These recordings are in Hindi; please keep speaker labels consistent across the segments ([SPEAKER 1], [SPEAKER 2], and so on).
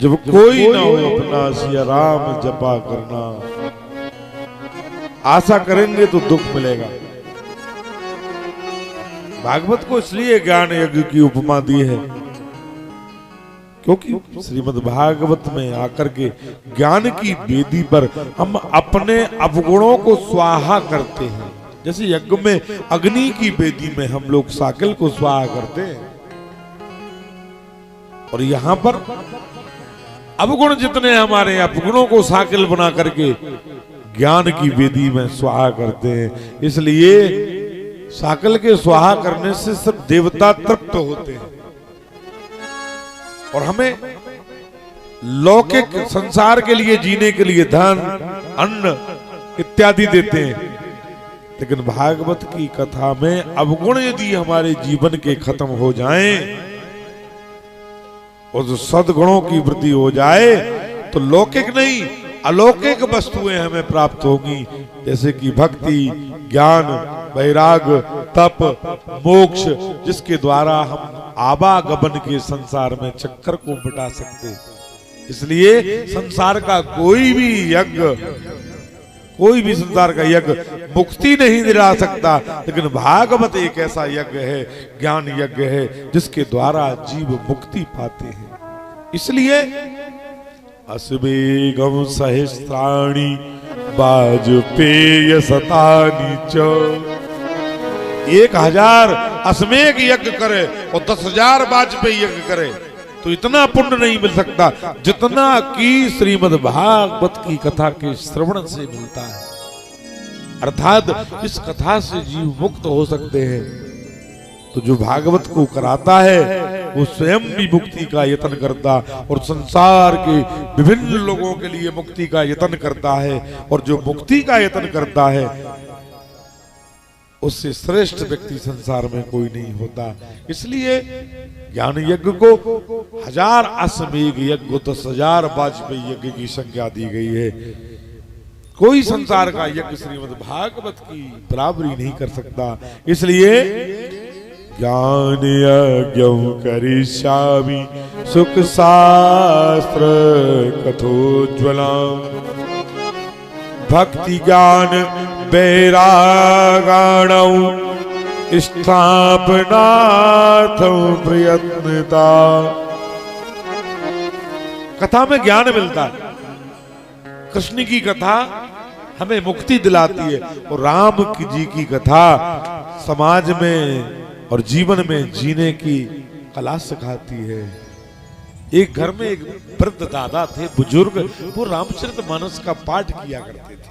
[SPEAKER 1] जब कोई ना हो अपना सिया राम जपा करना। आशा करेंगे तो दुख मिलेगा। भागवत को इसलिए ज्ञान यज्ञ की उपमा दी है क्योंकि श्रीमद् भागवत में आकर के ज्ञान की वेदी पर हम अपने अवगुणों को स्वाहा करते हैं। जैसे यज्ञ में अग्नि की वेदी में हम लोग साकिल को स्वाहा करते हैं, और यहां पर अवगुण जितने हमारे अवगुणों को साकिल बना करके ज्ञान की वेदी में स्वाहा करते हैं। इसलिए साकिल के स्वाहा करने से सब देवता तृप्त होते हैं और हमें लौकिक संसार के लिए जीने के लिए धन अन्न इत्यादि देते हैं। लेकिन भागवत की कथा में अवगुण यदि हमारे जीवन के खत्म हो जाएं और जो सद्गुणों की वृद्धि हो जाए तो लौकिक नहीं अलौकिक वस्तुएं हमें प्राप्त होंगी, जैसे कि भक्ति, ज्ञान, वैराग, तप, मोक्ष, जिसके द्वारा हम आवागमन के संसार में चक्कर को मिटा सकते हैं। इसलिए संसार का कोई भी यज्ञ, कोई भी संसार का यज्ञ मुक्ति नहीं दिला सकता, लेकिन भागवत एक ऐसा यज्ञ है, ज्ञान यज्ञ है, जिसके द्वारा जीव मुक्ति पाते हैं। इसलिए अस्वेगम सहस्राणि वाजपेय शतानि च। 1000 अश्वमेघ यज्ञ करे और 10,000 वाजपेयी यज्ञ करे तो इतना पुण्य नहीं मिल सकता जितना कि श्रीमद् भागवत की कथा के श्रवण से मिलता है। अर्थात इस कथा से जीव मुक्त हो सकते हैं। तो जो भागवत को कराता है वो स्वयं भी मुक्ति का यत्न करता और संसार के विभिन्न लोगों के लिए मुक्ति का यत्न करता है, और जो मुक्ति का यत्न करता है उससे श्रेष्ठ व्यक्ति संसार में कोई नहीं होता। इसलिए ज्ञान यज्ञ को 1000 अश्वमेघ यज्ञ, 10,000 वाजपेयी यज्ञ की संज्ञा दी गई है। कोई संसार का यज्ञ श्रीमद् भागवत की बराबरी नहीं कर सकता। इसलिए ज्ञान यज्ञ करिष्यामि सुख शास्त्र कथोज्ज्वला भक्ति ज्ञान वैरागाणौ स्थापनार्थं प्रयत्नता। कथा में ज्ञान मिलता है, कृष्ण की कथा हमें मुक्ति दिलाती है, और राम जी की कथा समाज में और जीवन में जीने की कला सिखाती है। एक घर में एक वृद्ध दादा थे, बुजुर्ग, वो रामचरितमानस का पाठ किया करते थे।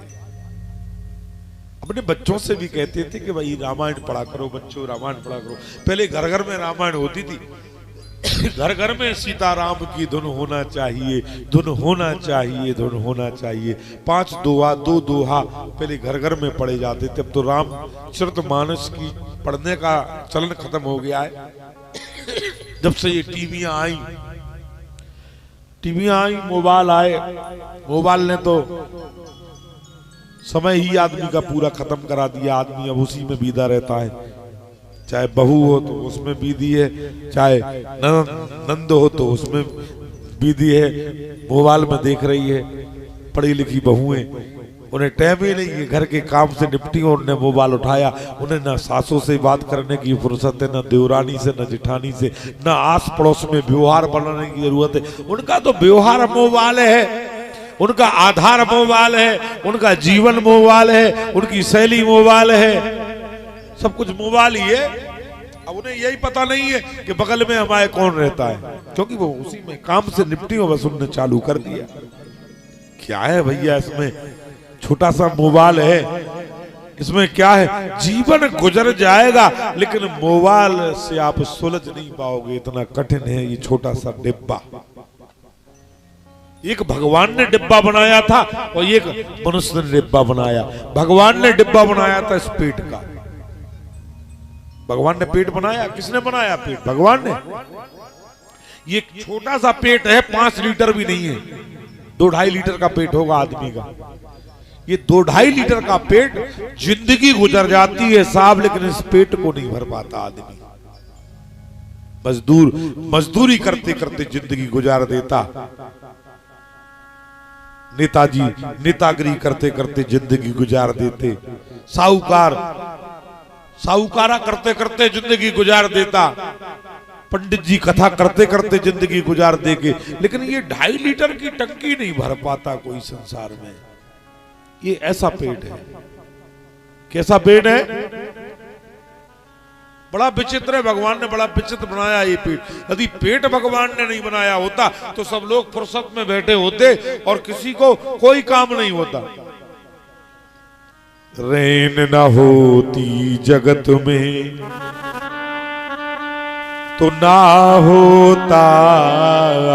[SPEAKER 1] अपने बच्चों से भी कहते थे कि भाई रामायण पढ़ा करो, बच्चों रामायण पढ़ा करो। पहले घर घर में रामायण होती थी, घर घर में सीताराम की धुन होना चाहिए, धुन होना चाहिए, धुन होना चाहिए। 5 दोहा 2 दोहा पहले घर घर में पढ़े जाते थे। अब तो रामचरितमानस की पढ़ने का चलन खत्म हो गया है। जब से ये टीवियां आई, मोबाइल आए, मोबाइल ने तो समय ही आदमी का पूरा खत्म करा दिया। आदमी अब उसी में बीदा रहता है, चाहे बहू हो तो उसमें बीदी है, चाहे नंद हो तो उसमें बीदी है, मोबाइल में देख रही है। पढ़ी लिखी बहुएं, उन्हें टाइम ही नहीं है, घर के काम से निपटी और उन्हें मोबाइल उठाया। उन्हें ना सासों से बात करने की फुर्सत है, ना देवरानी से, ना जिठानी से, ना आस पड़ोस में व्यवहार बनाने की जरूरत है। उनका तो व्यवहार मोबाइल है, उनका आधार मोबाइल है, उनका जीवन मोबाइल है, उनकी शैली मोबाइल है, सब कुछ मोबाइल ही है। अब उन्हें यही पता नहीं है कि बगल में हमारे कौन रहता है, क्योंकि वो उसी में काम से निपटी हो, बस उन्होंने चालू कर दिया। क्या है भैया इसमें, छोटा सा मोबाइल है, इसमें क्या है, जीवन गुजर जाएगा लेकिन मोबाइल से आप सुलझ नहीं पाओगे, इतना कठिन है ये छोटा सा डिब्बा। एक भगवान ने डिब्बा बनाया था और एक मनुष्य ने डिब्बा बनाया। भगवान ने डिब्बा बनाया था इस पेट का, भगवान ने पेट बनाया। किसने बनाया पेट? भगवान ने। ये छोटा सा पेट है, 5 लीटर भी नहीं है, 2-2.5 लीटर का पेट होगा आदमी का। ये 2-2.5 लीटर का पेट, जिंदगी गुजर जाती है साहब, लेकिन इस पेट को नहीं भर पाता आदमी। मजदूरी करते करते जिंदगी गुजार देता। नेताजी नेतागिरी करते करते जिंदगी गुजार देते, साहूकार साहूकारा करते करते जिंदगी गुजार देता, पंडित जी कथा करते करते जिंदगी गुजार देंगे, लेकिन ये 2.5 लीटर की टंकी नहीं भर पाता कोई संसार में। ये ऐसा पेट है। कैसा पेट है? बड़ा विचित्र है। भगवान ने बड़ा विचित्र बनाया ये पेट। यदि पेट भगवान ने नहीं बनाया होता तो सब लोग फुर्सत में बैठे होते और किसी को कोई काम नहीं होता। रैन न होती जगत में तो ना होता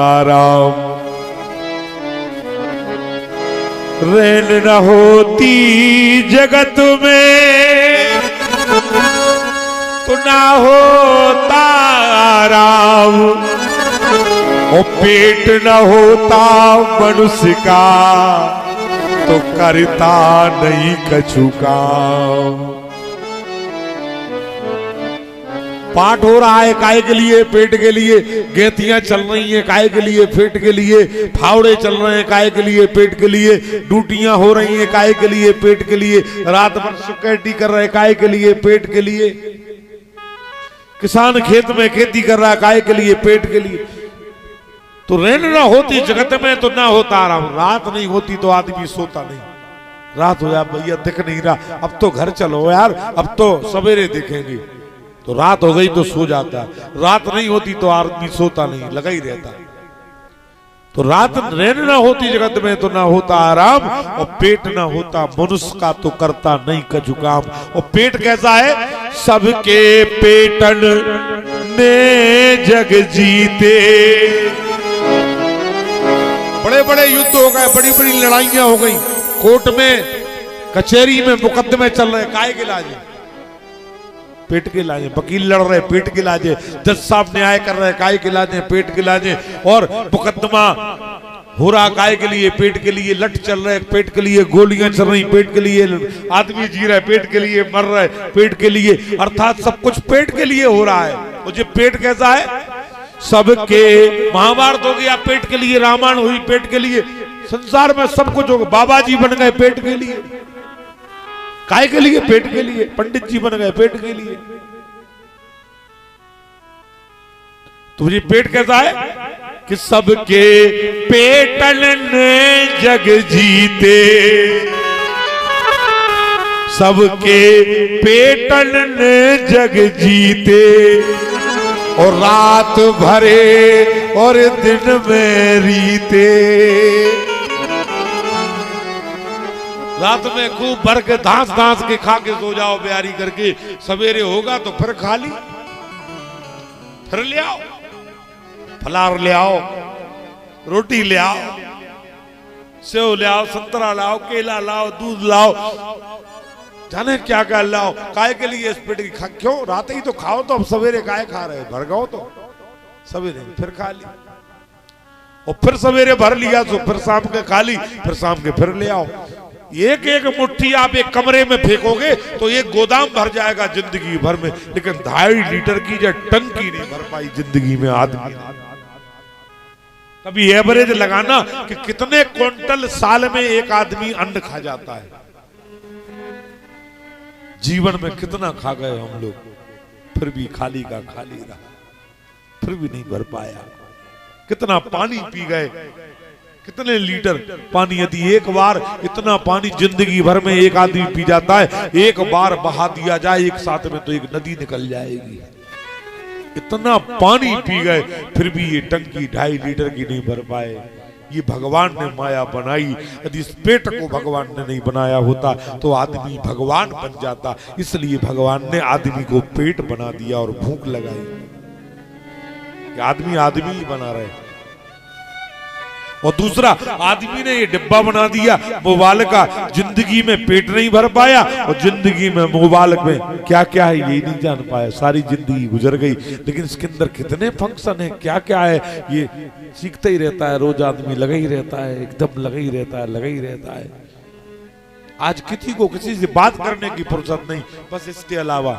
[SPEAKER 1] आराम, रैन न होती जगत में तो ना होता आराम, और पेट न होता मनुष्य का तो करता नहीं कछु काम। पाठ हो रहा है काहे के लिए? पेट के लिए। गेतियां चल रही हैं काहे के लिए? पेट के लिए। फावड़े चल रहे हैं काहे के लिए? पेट के लिए। ड्यूटियां हो रही हैं काहे के लिए? पेट के लिए। रात भर सिक्योरिटी कर रहे हैं काहे के लिए? पेट के लिए। किसान खेत में खेती कर रहा है काहे के लिए? पेट के लिए। तो रैन ना होती जगत में तो ना होता आराम। रात नहीं होती तो आदमी सोता नहीं। रात हो जाए भैया दिख नहीं रहा, अब तो घर चलो यार, अब तो सवेरे देखेंगे। तो रात हो गई तो सो जाता है। रात नहीं होती तो आदमी सोता नहीं, लगा ही रहता। तो रात रैन ना होती जगत में तो ना होता आराम, और पेट ना होता मनुष्य का तो करता नहीं कछु काम। और पेट कैसा है? सबके पेटन ने जग जीते। बड़े बड़े युद्ध हो गए, बड़ी बड़ी लड़ाइयां हो गई, कोर्ट में कचहरी में मुकदमे चल रहे, काहे के लाजे? पेट के लाजे। वकील लड़ रहे, पेट के लाजे। जज साहब न्याय कर रहे, काहे के लाजे? पेट के लाजे। और मुकदमा हो रहा काहे के लिए? पेट के लिए। लठ चल रहे, पेट के लिए। गोलियां चल रही, पेट के लिए। आदमी जी रहा है, पेट के लिए। मर रहा है, पेट के लिए। अर्थात सब कुछ पेट के लिए हो रहा है। और ये पेट कैसा है? सबके महाभारत हो गया पेट के लिए, रामायण हुई पेट के लिए, संसार में सब कुछ हो गया। बाबा जी बन गए पेट के लिए, काय के लिए? पेट के लिए। पंडित जी बन गए पेट के लिए। तो ये पेट कैसा है कि सबके पेटन ने जग जीते, सबके पेटन ने जग जीते, और रात भरे और दिन में रीते। रात में खूब भर के धांस धांस के खा के सो जाओ बिहारी करके, सवेरे होगा तो फिर खा ली, फिर ले आओ, फलार ले आओ, रोटी ले आओ, सेव ले आओ, संतरा लाओ, केला लाओ, दूध लाओ, जाने क्या क्या लाओ। काय के लिए? इस पेट की क्यों? रात ही तो खाओ, तो अब सवेरे काय खा रहे? भर गओ तो सवेरे फिर खा ली, और फिर सवेरे भर लिया तो फिर शाम के खा ली, फिर शाम के फिर ले आओ। एक एक मुट्ठी आप एक कमरे में फेंकोगे तो एक गोदाम भर जाएगा जिंदगी भर में, लेकिन 2.5 लीटर की जो टंकी नहीं भर पाई जिंदगी में आदमी। कभी एवरेज लगाना कि कितने क्विंटल साल में एक आदमी अन्न खा जाता है। जीवन में कितना खा गए हम लोग, फिर भी खाली का खाली रहा, फिर भी नहीं भर पाया। कितना पानी पी गए, कितने लीटर पानी। यदि एक बार इतना पानी जिंदगी भर में एक आदमी पी जाता है, एक बार बहा दिया जाए एक साथ में तो एक नदी निकल जाएगी। इतना पानी पी गए फिर भी ये टंकी 2.5 लीटर की नहीं भर पाए। ये भगवान ने माया बनाई। यदि इस पेट को भगवान ने नहीं बनाया होता तो आदमी भगवान बन जाता। इसलिए भगवान ने आदमी को पेट बना दिया और भूख लगाई कि आदमी आदमी ही बना रहे। और दूसरा, आदमी ने ये डिब्बा बना दिया मोबाइल का, जिंदगी में पेट नहीं भर पाया और जिंदगी में मोबाइल में क्या क्या है यही नहीं जान पाया। सारी जिंदगी गुजर गई, लेकिन इसके अंदर कितने फंक्शन है, क्या क्या है, ये सीखता ही रहता है। रोज आदमी लगा ही रहता है, एकदम लगा ही रहता है, लगा ही रहता है। आज किसी को किसी से बात करने की फुर्सत नहीं, बस इसके अलावा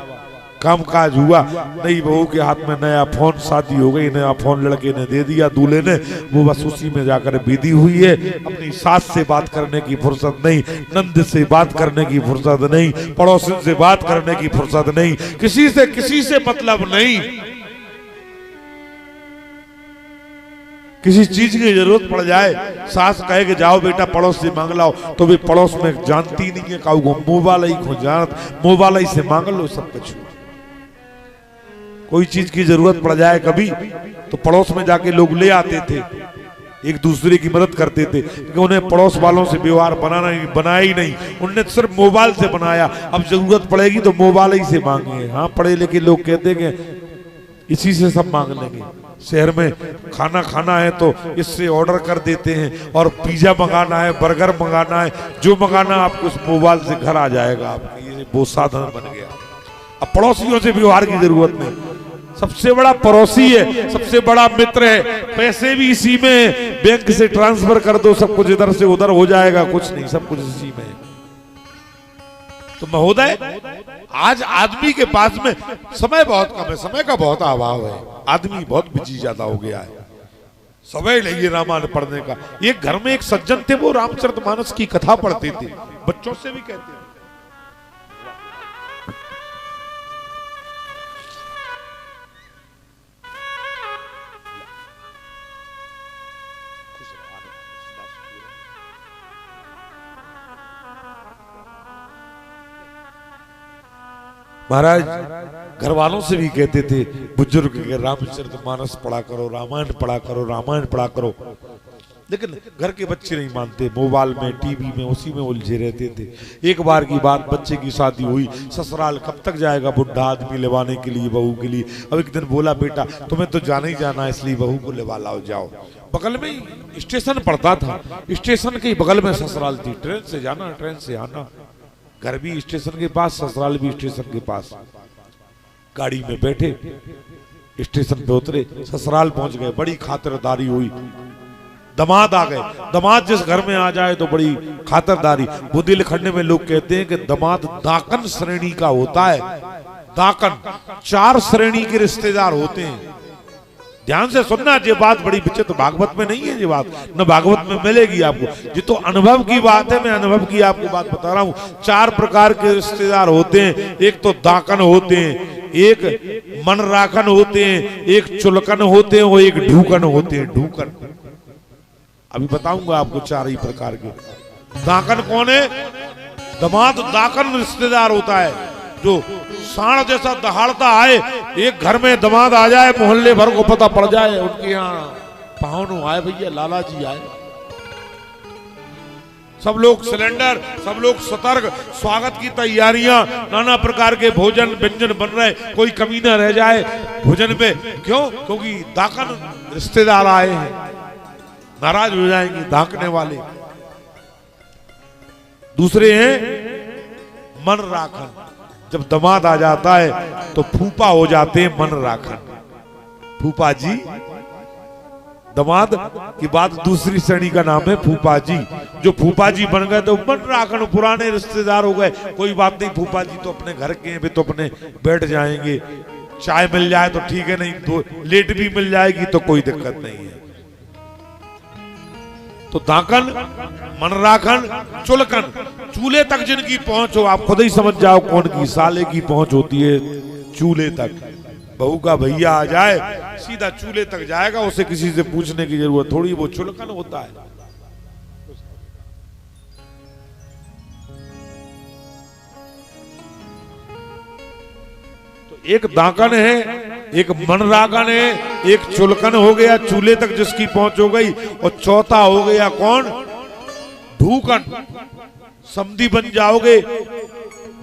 [SPEAKER 1] कामकाज हुआ, नई बहू के हाथ में नया फोन, शादी हो गई, नया फोन लड़के ने दे दिया दूल्हे ने, वो बस उसी में जाकर बिजी हुई है। अपनी सास से बात करने की फुर्सत नहीं, नंद से बात करने की फुर्सत नहीं, पड़ोसन से बात करने की फुर्सत नहीं, किसी से मतलब नहीं। किसी चीज की जरूरत पड़ जाए, सास कहे कि जाओ बेटा पड़ोस से मांग लाओ, तो भी पड़ोस में जानती नहीं है काऊ मोबाइल ही खो जानत, मोबाइल ही से मांग लो सब कुछ। कोई चीज की जरूरत पड़ जाए कभी तो पड़ोस में जाके लोग ले आते थे, एक दूसरे की मदद करते थे, क्योंकि उन्हें पड़ोस वालों से व्यवहार बनाया ही नहीं, उन्होंने सिर्फ मोबाइल से बनाया। अब जरूरत पड़ेगी तो मोबाइल ही से मांगे। हाँ, पढ़े लिखे लोग कहते हैं कि इसी से सब मांग लेंगे। शहर में खाना है तो इससे ऑर्डर कर देते हैं, और पिज्जा मंगाना है, बर्गर मंगाना है, जो मंगाना आपको उस मोबाइल से घर आ जाएगा। आपके ये वो साधन बन गया। अब पड़ोसियों से व्यवहार की जरूरत नहीं, सबसे बड़ा पड़ोसी है, सबसे बड़ा मित्र है। पैसे भी इसी में, बैंक से ट्रांसफर कर दो, सब कुछ इधर से उधर हो जाएगा, कुछ नहीं, सब कुछ इसी में। तो महोदय, आज आदमी के पास में समय बहुत कम है, समय का बहुत अभाव है, आदमी बहुत बिजी ज्यादा हो गया है, समय नहीं है रामायण पढ़ने का। एक घर में एक सज्जन थे, वो रामचरितमानस की कथा पढ़ते थे, बच्चों से भी कहते थे। महाराज घर वालों से भी कहते थे, बुजुर्ग के रामचरितमानस पढ़ा करो, रामायण पढ़ा करो, रामायण पढ़ा करो। लेकिन घर के बच्चे नहीं मानते, मोबाइल में, टीवी में, उसी में उलझे रहते थे। एक बार की बात, बच्चे की शादी हुई, ससुराल कब तक जाएगा बुढ़ा आदमी लेवाने के लिए बहू के लिए। अब एक दिन बोला, बेटा तुम्हें तो जाना ही जाना है, इसलिए बहू को लेवा लाओ, जाओ। बगल में ही स्टेशन पड़ता था, स्टेशन के बगल में ससुराल थी, ट्रेन से जाना, ट्रेन से आना, घर भी स्टेशन के पास, ससुराल भी स्टेशन के पास। गाड़ी में बैठे, स्टेशन पे उतरे, ससुराल पहुंच गए, बड़ी खातिरदारी हुई। दामाद आ गए, दामाद जिस घर में आ जाए तो बड़ी खातिरदारी। बुंदेलखंड में लोग कहते हैं कि दामाद दाकन श्रेणी का होता है। दाकन 4 श्रेणी के रिश्तेदार होते हैं। ध्यान से सुनना, ये बात बड़ी विचित्र, भागवत में नहीं है ये बात, न भागवत में मिलेगी आपको। ये तो अनुभव की बात है, मैं अनुभव की आपको बात बता रहा हूँ। 4 प्रकार के रिश्तेदार होते हैं। एक तो दाकन होते हैं, एक मन राखन होते हैं, एक चुलकन होते हैं, और एक ढूकन होते हैं। ढूकन अभी बताऊंगा आपको 4 ही प्रकार के। दाकन कौन है? दामाद दाकन रिश्तेदार होता है, जो सांड जैसा दहाड़ता आए, एक घर में दामाद आ जाए, मोहल्ले भर को पता पड़ जाए उनके यहाँ पाहुन आए, भैया लाला जी आए। सब लोग सिलेंडर, सब लोग सतर्क, स्वागत की तैयारियां, नाना प्रकार के भोजन व्यंजन बन रहे, कोई कमी न रह जाए भोजन पे। क्यों? क्योंकि दाकन रिश्तेदार आए हैं, नाराज हो जाएंगे दाकने वाले। दूसरे हैं मन राखन, जब दामाद आ जाता है तो फूफा हो जाते हैं मन राखन। फूफा जी, दामाद की बात दूसरी श्रेणी का नाम है फूफा जी। जो फूफा जी बन गए तो मन राखन, पुराने रिश्तेदार हो गए। कोई बात नहीं, फूफा जी तो अपने घर के हैं, तो अपने बैठ जाएंगे, चाय मिल जाए तो ठीक है, नहीं तो लेट भी मिल जाएगी तो कोई दिक्कत नहीं है। तो दाकन, मन राखन, चुलकन, चूल्हे तक जिनकी पहुंच हो, आप खुद ही समझ जाओ कौन की। साले की पहुंच होती है चूल्हे तक। बहू का भैया आ जाए, सीधा चूल्हे तक जाएगा, उसे किसी से पूछने की जरूरत थोड़ी, वो चुलकन होता है। तो एक दाकन है, एक मन राखन है, एक चुलकन हो गया, चूल्हे तक जिसकी पहुंच हो गई, और चौथा हो गया कौन? ढूकन। समधी बन जाओगे,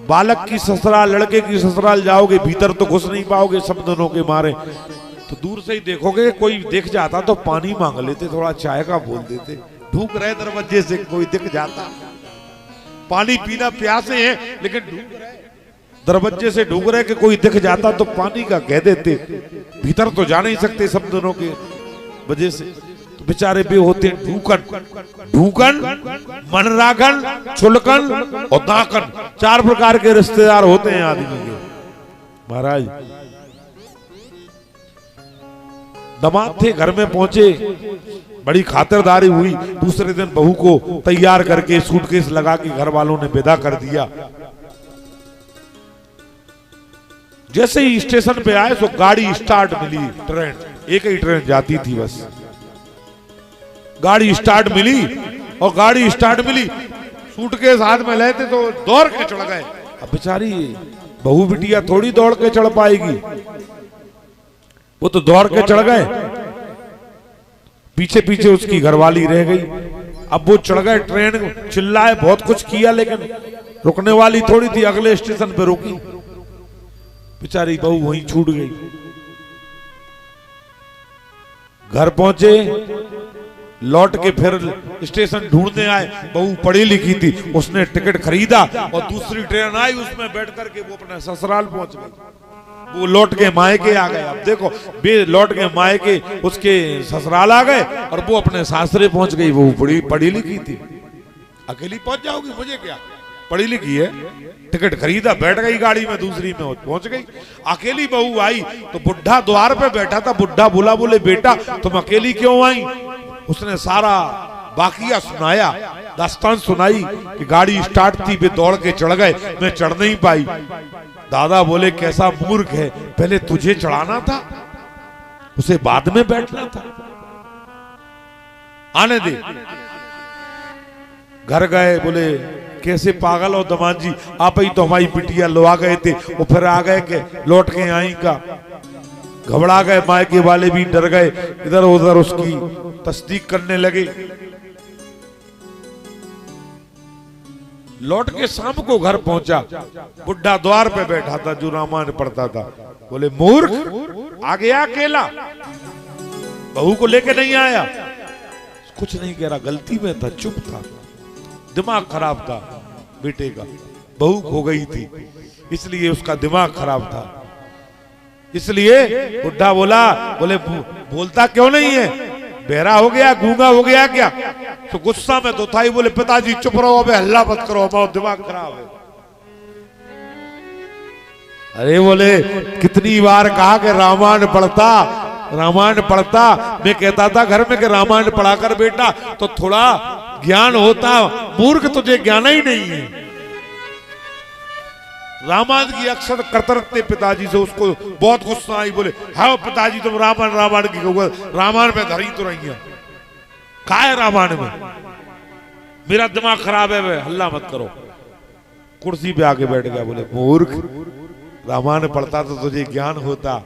[SPEAKER 1] बालक की ससुराल, लड़के की ससुराल जाओगे, भीतर तो घुस नहीं पाओगे सब दोनों के मारे, तो दूर से ही देखोगे, कोई दिख जाता तो पानी मांग लेते, थोड़ा चाय का बोल देते। ढूक रहे दरवाजे से, कोई दिख जाता, पानी पीना प्यासे हैं लेकिन ढूक रहे, दरवाजे से ढूक रहे कि कोई दिख जाता तो पानी का कह देते। भीतर तो जा नहीं सकते सब दोनों के वजह से, तो बेचारे भी होते हैं ढूकन। ढूकन, मन राखन, चुलकन और दाकन, 4 प्रकार के रिश्तेदार होते हैं आदमी के। महाराज दामाद थे, घर में पहुंचे, बड़ी खातिरदारी हुई। दूसरे दिन बहू को तैयार करके सूटकेस लगा के घर वालों ने विदा कर दिया। जैसे ही स्टेशन पे आए तो गाड़ी स्टार्ट मिली, ट्रेन, एक ही ट्रेन जाती थी बस। गाड़ी स्टार्ट मिली और गाड़ी स्टार्ट मिली, सूटकेस हाथ में लेते तो दौड़ के चढ़ गए। अब बेचारी बहू बिटिया थोड़ी दौड़ के चढ़ पाएगी, वो तो दौड़ के चढ़ गए। पीछे पीछे उसकी घरवाली रह गई। अब वो चढ़ गए, ट्रेन चिल्लाए, बहुत कुछ किया, लेकिन रुकने वाली थोड़ी थी, अगले स्टेशन पे रुकी। बेचारी बहू वहीं छूट गई। घर पहुंचे, लौट के फिर स्टेशन ढूंढने आए। बहू पढ़ी लिखी थी, उसने टिकट खरीदा और दूसरी ट्रेन आई, उसमें बैठ करके वो अपने ससुराल पहुंच गई। वो लौट के मायके आ गए। अब देखो, बे लौट के मायके उसके ससुराल आ गए और वो अपने सासरे पहुंच गई। वो पढ़ी लिखी थी। अकेली पहुंच जाओगी, मुझे क्या, पढ़ी लिखी है, टिकट खरीदा, बैठ गई गाड़ी में, दूसरी में पहुंच गई। अकेली बहू आई तो बुढ़ा द्वार पे बैठा था। बुढ़ा बोला, बोले बेटा तुम अकेली क्यों आई? उसने सारा बाकिया सुनाया, दास्तान सुनाई कि गाड़ी स्टार्ट थी, वे दौड़ के चढ़ गए, मैं चढ़ नहीं पाई। दादा बोले कैसा मूर्ख है, पहले तुझे चढ़ाना था, उसे बाद में बैठना था। आने दे। घर गए, बोले कैसे पागल हो दामाद जी, आप ही तो हमारी बिटिया लो आ गए थे, वो फिर आ गए के लौट के आई का। घबरा गए, मायके वाले भी डर गए, इधर उधर उसकी तस्दीक करने लगे। लौट के शाम को घर पहुंचा, बुढ़ा द्वार पे बैठा था जो रामायण पढ़ता था। बोले मूर्ख, आ गया अकेला, बहू को लेके नहीं आया? कुछ नहीं कह रहा, गलती में था, चुप था, दिमाग खराब था बेटे का, बहू खो गई थी इसलिए उसका दिमाग खराब था। इसलिए बुढ़ा बोला, बोले बोलता क्यों नहीं है, बहरा हो गया, गूंगा हो गया क्या? तो गुस्सा में तो था ही। बोले पिताजी चुप रहो, अबे हल्ला मत करो, हमारा दिमाग खराब है। अरे बोले कितनी बार कहा कि रामायण पढ़ता, रामायण पढ़ता। मैं कहता था घर में कि रामायण पढ़ाकर बेटा तो थोड़ा ज्ञान होता, मूर्ख तुझे ज्ञान ही नहीं है। रामायण की अक्षर करते पिताजी से, उसको बहुत गुस्सा आई। बोले हाँ पिताजी तुम रामायण रामायण की कहोगे, रामायण में धरी तो रही है, क्या है रामायण में, मेरा दिमाग खराब है, वे हल्ला मत करो। कुर्सी पे आके बैठ गया। बोले मूर्ख, रामायण पढ़ता तो तुझे ज्ञान होता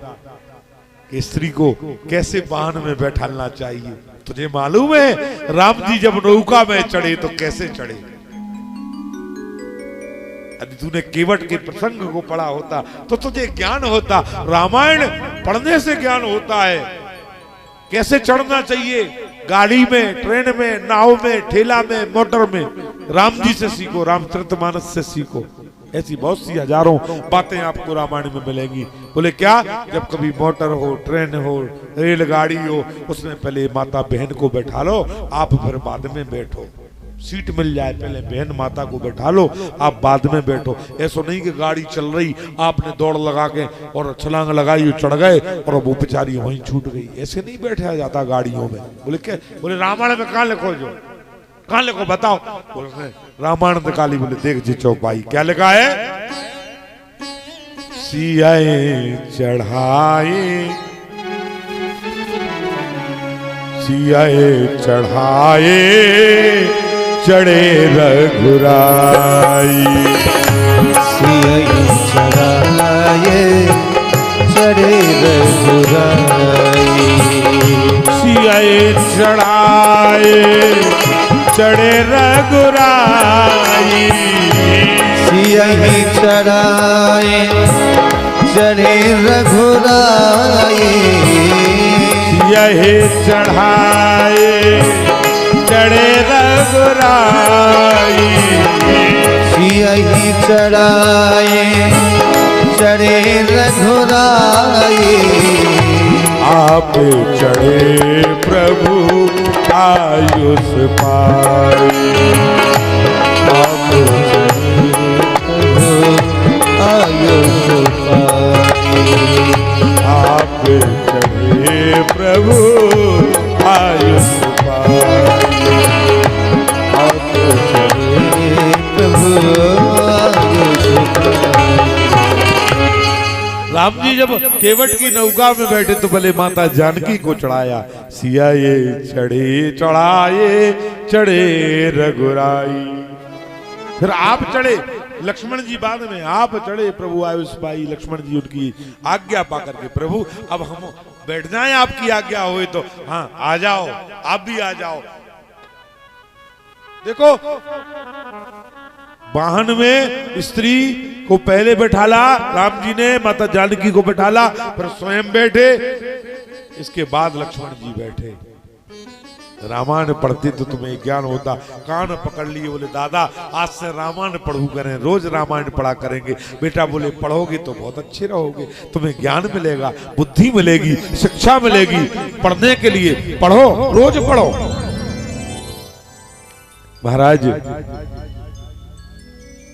[SPEAKER 1] कि स्त्री को कैसे वाहन में बैठालना चाहिए। तुझे मालूम है राम जी जब नौका में चढ़े तो कैसे चढ़े? यदि तूने केवट के प्रसंग को पढ़ा होता तो तुझे ज्ञान होता। रामायण पढ़ने से ज्ञान होता है, कैसे चढ़ना चाहिए, गाड़ी में, ट्रेन में, नाव में, ठेला में, मोटर में। राम जी से सीखो, रामचरितमानस से सीखो। ऐसी बहुत सी हजारों बातें आपको रामायण में मिलेंगी। बोले क्या? जब कभी मोटर हो, ट्रेन हो, रेलगाड़ी हो, उसमें पहले माता बहन को बैठा लो, आप फिर बाद में बैठो। सीट मिल जाए, पहले बहन माता को बैठा लो, आप बाद में बैठो। ऐसा नहीं कि गाड़ी चल रही, आपने दौड़ लगा के और छलांग लगाई, चढ़ गए और वो बेचारी वहीं छूट गई। ऐसे नहीं बैठा जाता गाड़ियों में। बोले क्या? बोले रामायण में कहाँ लिखो, जो कहाँ लिखो बताओ। बोले रामायण निकाली। बोले देख जी चौपाई क्या लिखा है, सियाए चढ़ाए, सियाए चढ़ाए चढ़े रघुराई,
[SPEAKER 2] सियाए चढ़ाए चढ़े रघुराई,
[SPEAKER 1] सियाए चढ़ाए चढ़े रघुराई,
[SPEAKER 2] सियाए चढ़ाए चढ़े रघुराई,
[SPEAKER 1] सियाए चढ़ाए चढ़े रघुराई,
[SPEAKER 2] सियाए चढ़ाए चढ़े रघुराई।
[SPEAKER 1] आप चढ़े प्रभु आयुष पाई,
[SPEAKER 2] आप चढ़े प्रभु आयुष पाई।
[SPEAKER 1] प्रभु आयुष पाए।
[SPEAKER 2] प्रभु आयुष पाए।
[SPEAKER 1] राम जी जब केवट की नौका में बैठे तो भले माता जानकी को चढ़ाया, सिया ये चढ़े चढ़ाए चढ़े रघुराई। फिर आप चढ़े, लक्ष्मण जी बाद में, आप चढ़े प्रभु आयुष पाई। लक्ष्मण जी उनकी आज्ञा पा करके, प्रभु अब हम बैठ जाएं, आपकी आज्ञा होए तो। हाँ आ जाओ, आप भी आ जाओ। देखो वाहन में स्त्री को पहले बैठाला राम जी ने, माता जानकी को बैठाला, फिर स्वयं बैठे, इसके बाद लक्ष्मण जी बैठे। रामायण पढ़ते तो तुम्हें ज्ञान होता। कान पकड़ लिए, बोले दादा आज से रामायण पढ़ू करें, रोज रामायण पढ़ा करेंगे। बेटा बोले पढ़ोगे तो बहुत अच्छे रहोगे, तुम्हें ज्ञान मिलेगा, बुद्धि मिलेगी, शिक्षा मिलेगी। पढ़ने के लिए पढ़ो, रोज पढ़ो। महाराज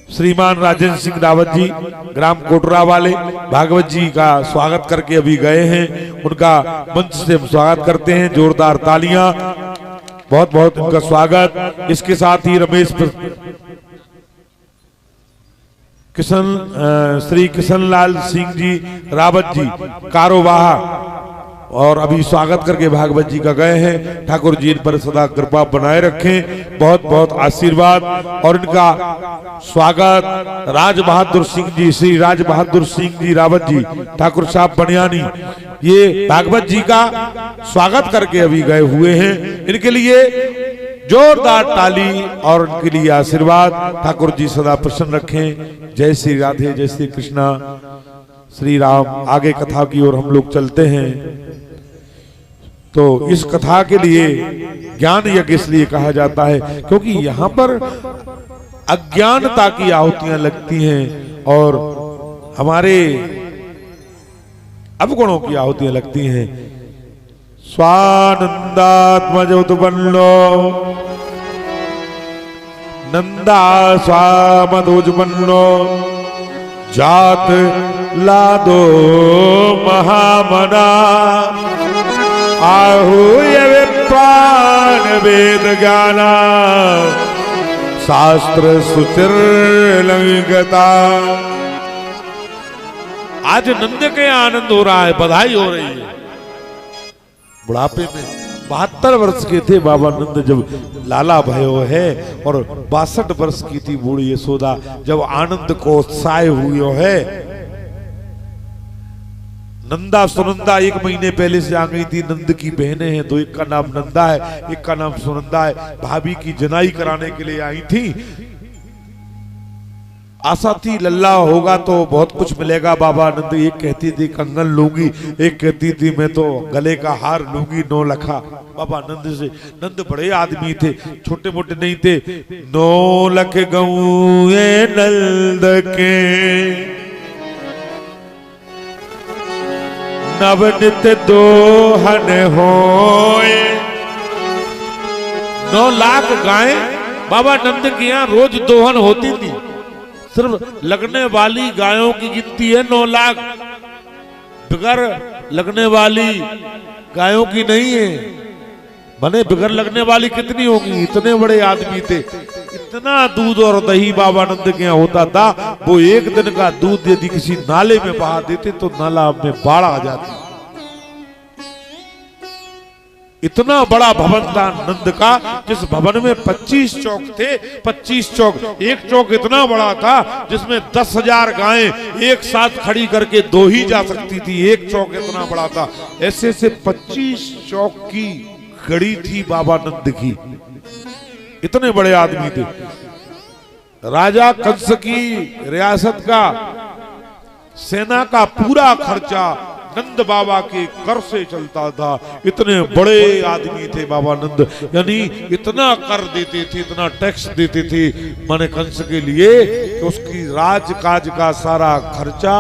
[SPEAKER 1] श्रीमान राजेंद्र सिंह रावत जी ग्राम कोटरा वाले भागवत जी का स्वागत करके अभी गए हैं, उनका मंच से स्वागत करते हैं, जोरदार तालियां। बहुत बहुत उनका स्वागत। इसके साथ ही रमेश श्री किशनलाल सिंह जी रावत जी कारोबाहा और अभी स्वागत करके भागवत जी का गए हैं। ठाकुर जी इन पर सदा कृपा बनाए रखें, बहुत बहुत आशीर्वाद। और इनका स्वागत राज बहादुर सिंह जी, श्री राज बहादुर सिंह जी रावत जी ठाकुर साहब बनियानी, ये भागवत जी का स्वागत करके अभी गए हुए हैं। इनके लिए जोरदार ताली और उनके लिए आशीर्वाद। ठाकुर जी सदा प्रसन्न रखें। जय श्री राधे, जय श्री कृष्णा, श्री राम। आगे कथा की ओर हम लोग चलते हैं। तो इस कथा के लिए ज्ञान यज्ञ इसलिए कहा जाता है क्योंकि यहाँ पर अज्ञानता की आहुतियां लगती हैं और हमारे अवगुणों की आहुतियां लगती हैं। स्वानंदात्मज उत्पन्नो नंदा स्वामदोजपन्नो जात लादो महामना आहूय विप्राण वेद ज्ञाना शास्त्र सुचिर्लंघता। आज नंद के आनंद हो रहा है, बधाई हो रही है। बुढ़ापे में 72 वर्ष के थे बाबा नंद जब लाला भयो है, और 62 वर्ष की थी बूढ़ी यशोदा जब आनंद को उत्साह हुई है। नंदा सुनंदा 1 महीने पहले से आ गई थी। नंद की बहनें हैं, तो एक का नाम नंदा है, एक का नाम सुनंदा है। भाभी की जनाई कराने के लिए आई थी। आशा थी लल्ला होगा तो बहुत कुछ मिलेगा बाबा नंद। एक कहती थी कंगन लूंगी, एक कहती थी मैं तो गले का हार लूंगी 9 लखा बाबा नंद से। नंद बड़े आदमी थे, छोटे मोटे नहीं थे। 9 लख गऊ नंद के नवनित दोहन होए। 9 लाख गायें बाबा नंद के यहाँ रोज दोहन होती थी। सिर्फ लगने वाली गायों की गिनती है 9 लाख, बगैर लगने वाली गायों की नहीं है। बने बगैर लगने वाली कितनी होगी? इतने बड़े आदमी थे। इतना दूध और दही बाबा नंद के यहाँ होता था। वो एक दिन का दूध यदि किसी नाले में बहा देते तो नाला में बाढ़ आ जाती। इतना बड़ा भवन था नंद का, जिस भवन में 25 चौक थे। 25 चौक, एक चौक इतना बड़ा था जिसमें 10,000 गायें एक साथ खड़ी करके 2 ही जा सकती थी। एक चौक इतना बड़ा था। ऐसे से 25 चौक की गड़ी थी बाबा नंद की। इतने बड़े आदमी थे। राजा कंस की रियासत का, सेना का पूरा खर्चा नंद बाबा के कर से चलता था। इतने बड़े आदमी थे बाबा नंद, यानी इतना कर देते थे, इतना टैक्स देते थे माने कंस के लिए कि उसकी राजकाज का सारा खर्चा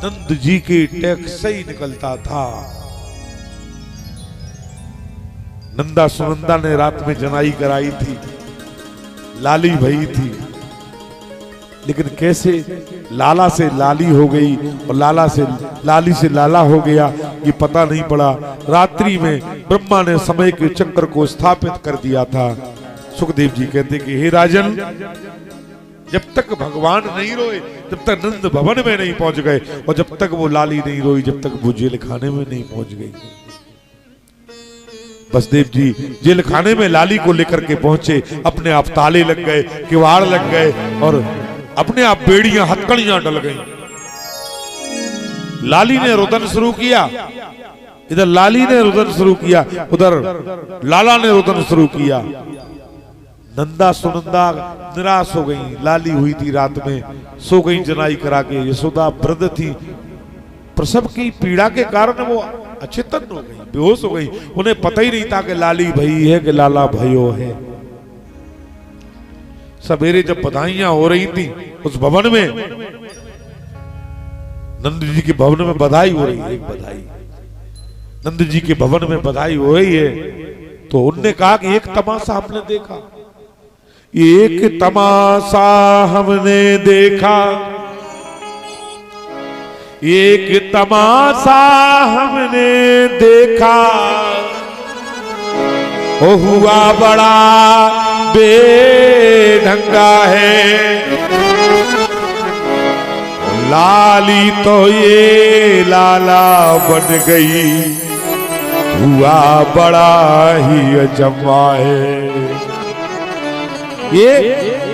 [SPEAKER 1] नंद जी के टैक्स से ही निकलता था। नंदा सुनंदा ने रात में जनाई कराई थी, लाली भई थी। लेकिन कैसे लाला से लाली हो गई और लाली से लाला हो गया ये पता नहीं पड़ा। रात्रि में ब्रह्मा ने समय के चक्र को स्थापित कर दिया था। सुखदेव जी कहते कि हे राजन, जब तक भगवान नहीं रोए जब तक नंद भवन में नहीं पहुंच गए, और जब तक वो लाली नहीं रोई जब तक वो जेल खाने में नहीं पहुंच गई। बसदेव जी जेल खाने में लाली को लेकर के पहुंचे, अपने आप ताले लग गए, किवाड़ लग गए और अपने आप बेड़ियां हथकड़ियां डल गईं। लाली ने रुदन शुरू किया, इधर लाली ने रुदन शुरू किया, उधर लाला ने रुदन शुरू किया। नंदा सुनंदा निराश हो गई। लाली हुई थी रात में, सो गई जनाई करा के। यशोदा वृद्ध थी, प्रसव की पीड़ा के कारण वो अचेतन हो गई, बेहोश हो गई। उन्हें पता ही नहीं था कि लाली भई है कि लाला भयो है। सवेरे जब बधाइयां हो रही थी उस भवन में, नंद जी के भवन में बधाई हो रही है, एक बधाई नंद जी के भवन में बधाई हो रही है, तो उनने कहा कि एक तमाशा हमने देखा, एक तमाशा हमने देखा, एक तमाशा हमने देखा, ओ हुआ बड़ा बेढंगा है। लाली तो ये लाला बन गई, हुआ बड़ा ही अचंभा है। ये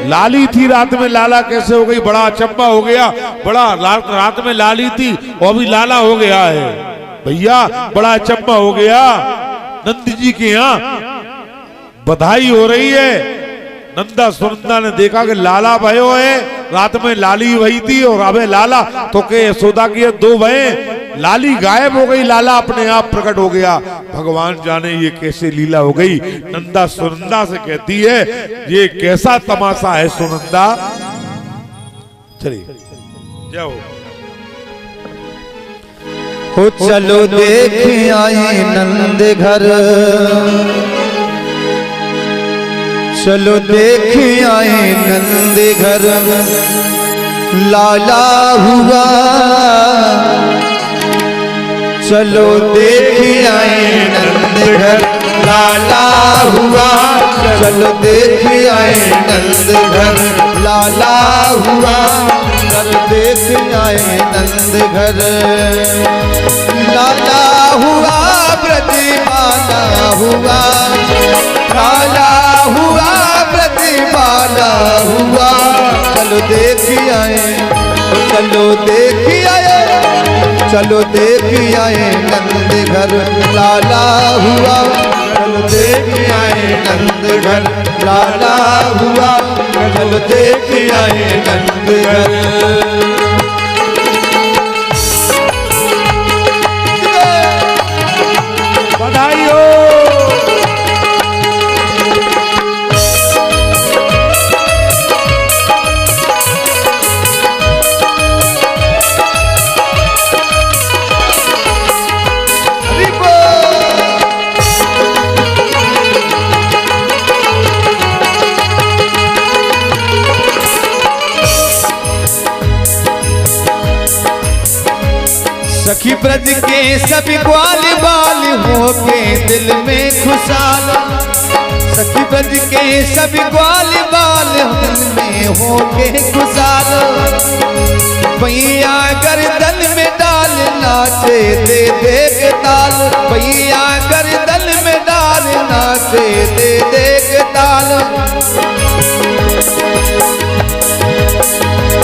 [SPEAKER 1] लाली थी, रात में लाला कैसे हो गई, बड़ा अचंभा हो गया। बड़ा रात में लाली थी और अभी लाला हो गया है। भैया बड़ा अचंभा हो गया। नंद जी के यहाँ बधाई हो रही है। नंदा सुनंदा ने देखा कि लाला भयो है, रात में लाली वही थी और अबे लाला तो के यशोदा की दो भय। लाली गायब हो गई, लाला अपने आप प्रकट हो गया। भगवान जाने ये कैसे लीला हो गई। नंदा सुनंदा से कहती है ये कैसा तमाशा है सुनंदा। चलिए जाओ।
[SPEAKER 2] हो चलो देख आए नंद घर, चलो देख आए नंद घर, लाला हुआ। चलो देख आए नंद घर, लाला हुआ। चलो देख आए नंद घर, लाला हुआ। चलो देख आए नंद घर, लाला हुआ। प्रतिमाला हुआ, लाला हुआ। प्रतिमाला हुआ। चलो देख आए, चलो देख आए, चलो देख आए नंद घर, लाला हुआ। चलो देख आए नंद घर, लाला हुआ। चलो देख आए नंद घर।
[SPEAKER 1] बधाई हो।
[SPEAKER 2] सखी ब्रज के सभी ग्वाल बाल हो के दिल में खुशाल। सखी ब्रज के सभी ग्वाल बाल दिल में हो के खुशाल। भैया गर्दन में डाल नाचे दे देख ताल। भैया गर्दन में डाल नाचे दे देख ताल।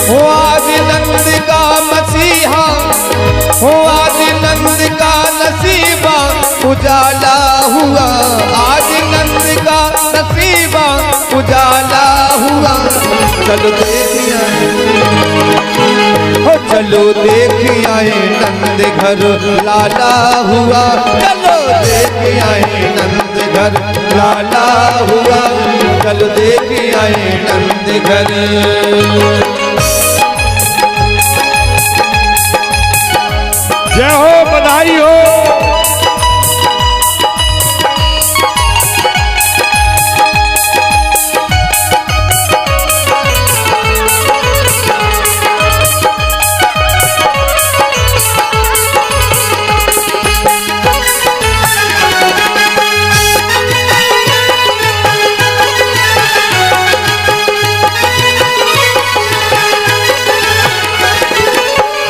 [SPEAKER 2] हो आदि नंद का मसीहा, हो आदि नंद का नसीबा उजाला हुआ। आदि नंद का नसीबा उजाला हुआ। चलो देख आए, हो चलो देख आए नंद घर, लाला हुआ। चलो देख आए नंद घर, लाला हुआ। चलो देख आए नंद घर।
[SPEAKER 1] जय हो, बधाई हो।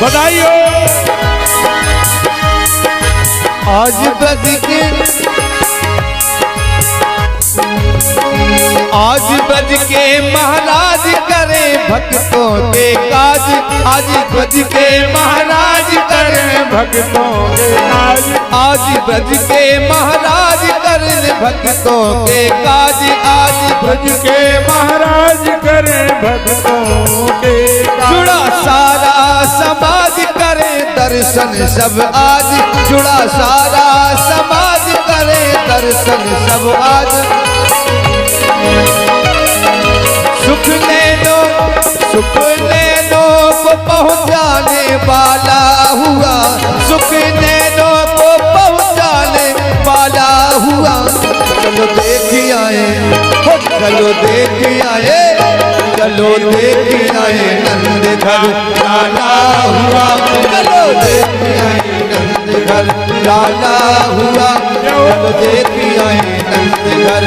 [SPEAKER 1] बधाई हो।
[SPEAKER 2] आज ब्रज के महाराज करे भक्तों के काज। आज ब्रज के महाराज करे भक्तों के काज। आज ब्रज के महाराज करे भक्तों के काज। आज ब्रज के महाराज करे भक्तों के काज। जुड़ा सारा समाज करे दर्शन सब आज। जुड़ा सारा समाज करे दर्शन सब आज। सुख नैनों को पहुँचाने वाला हुआ। सुख नैनों को पहुँचाने वाला हुआ। चलो देख आए, चलो देख आए, चलो देख आए नंद घर लाला हुआ। चलो देख आए नंद घर लाला हुआ। चलो देख आए नंद घर।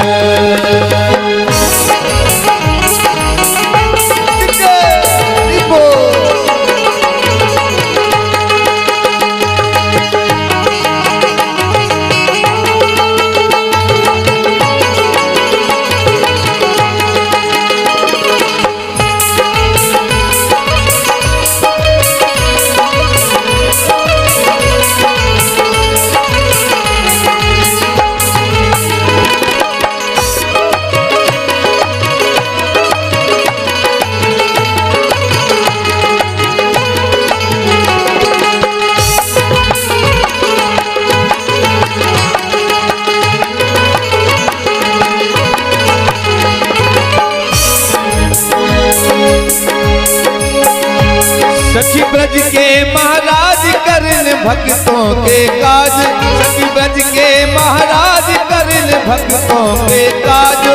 [SPEAKER 2] सखी ब्रज के महाराज करन भक्तों के काज। सखी ब्रज के महाराज करन भक्तों के काज।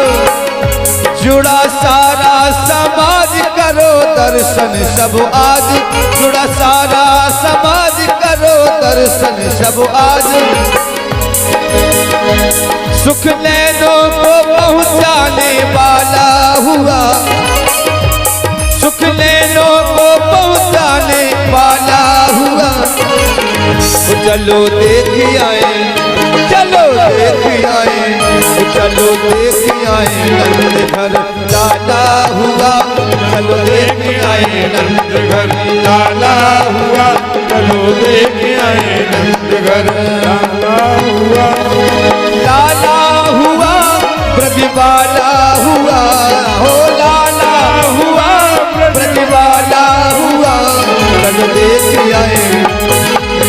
[SPEAKER 2] जुड़ा सारा समाज करो दर्शन सब आज। जुड़ा सारा समाज करो दर्शन सब आज। सुख नैनों को पहुँचाने वाला हुआ। सुख नैनों को पहुँचाने वाला हुआ। चलो देख आए, चलो देख आए, चलो देख आए नंद घर लाला हुआ। चलो देख आए नंद घर लाला हुआ। चलो देख आए नंद घर लाला हुआ। लाला हुआ ब्रज वाला हुआ। हो लाला हुआ ब्रज वाला हुआ। चलो देख आए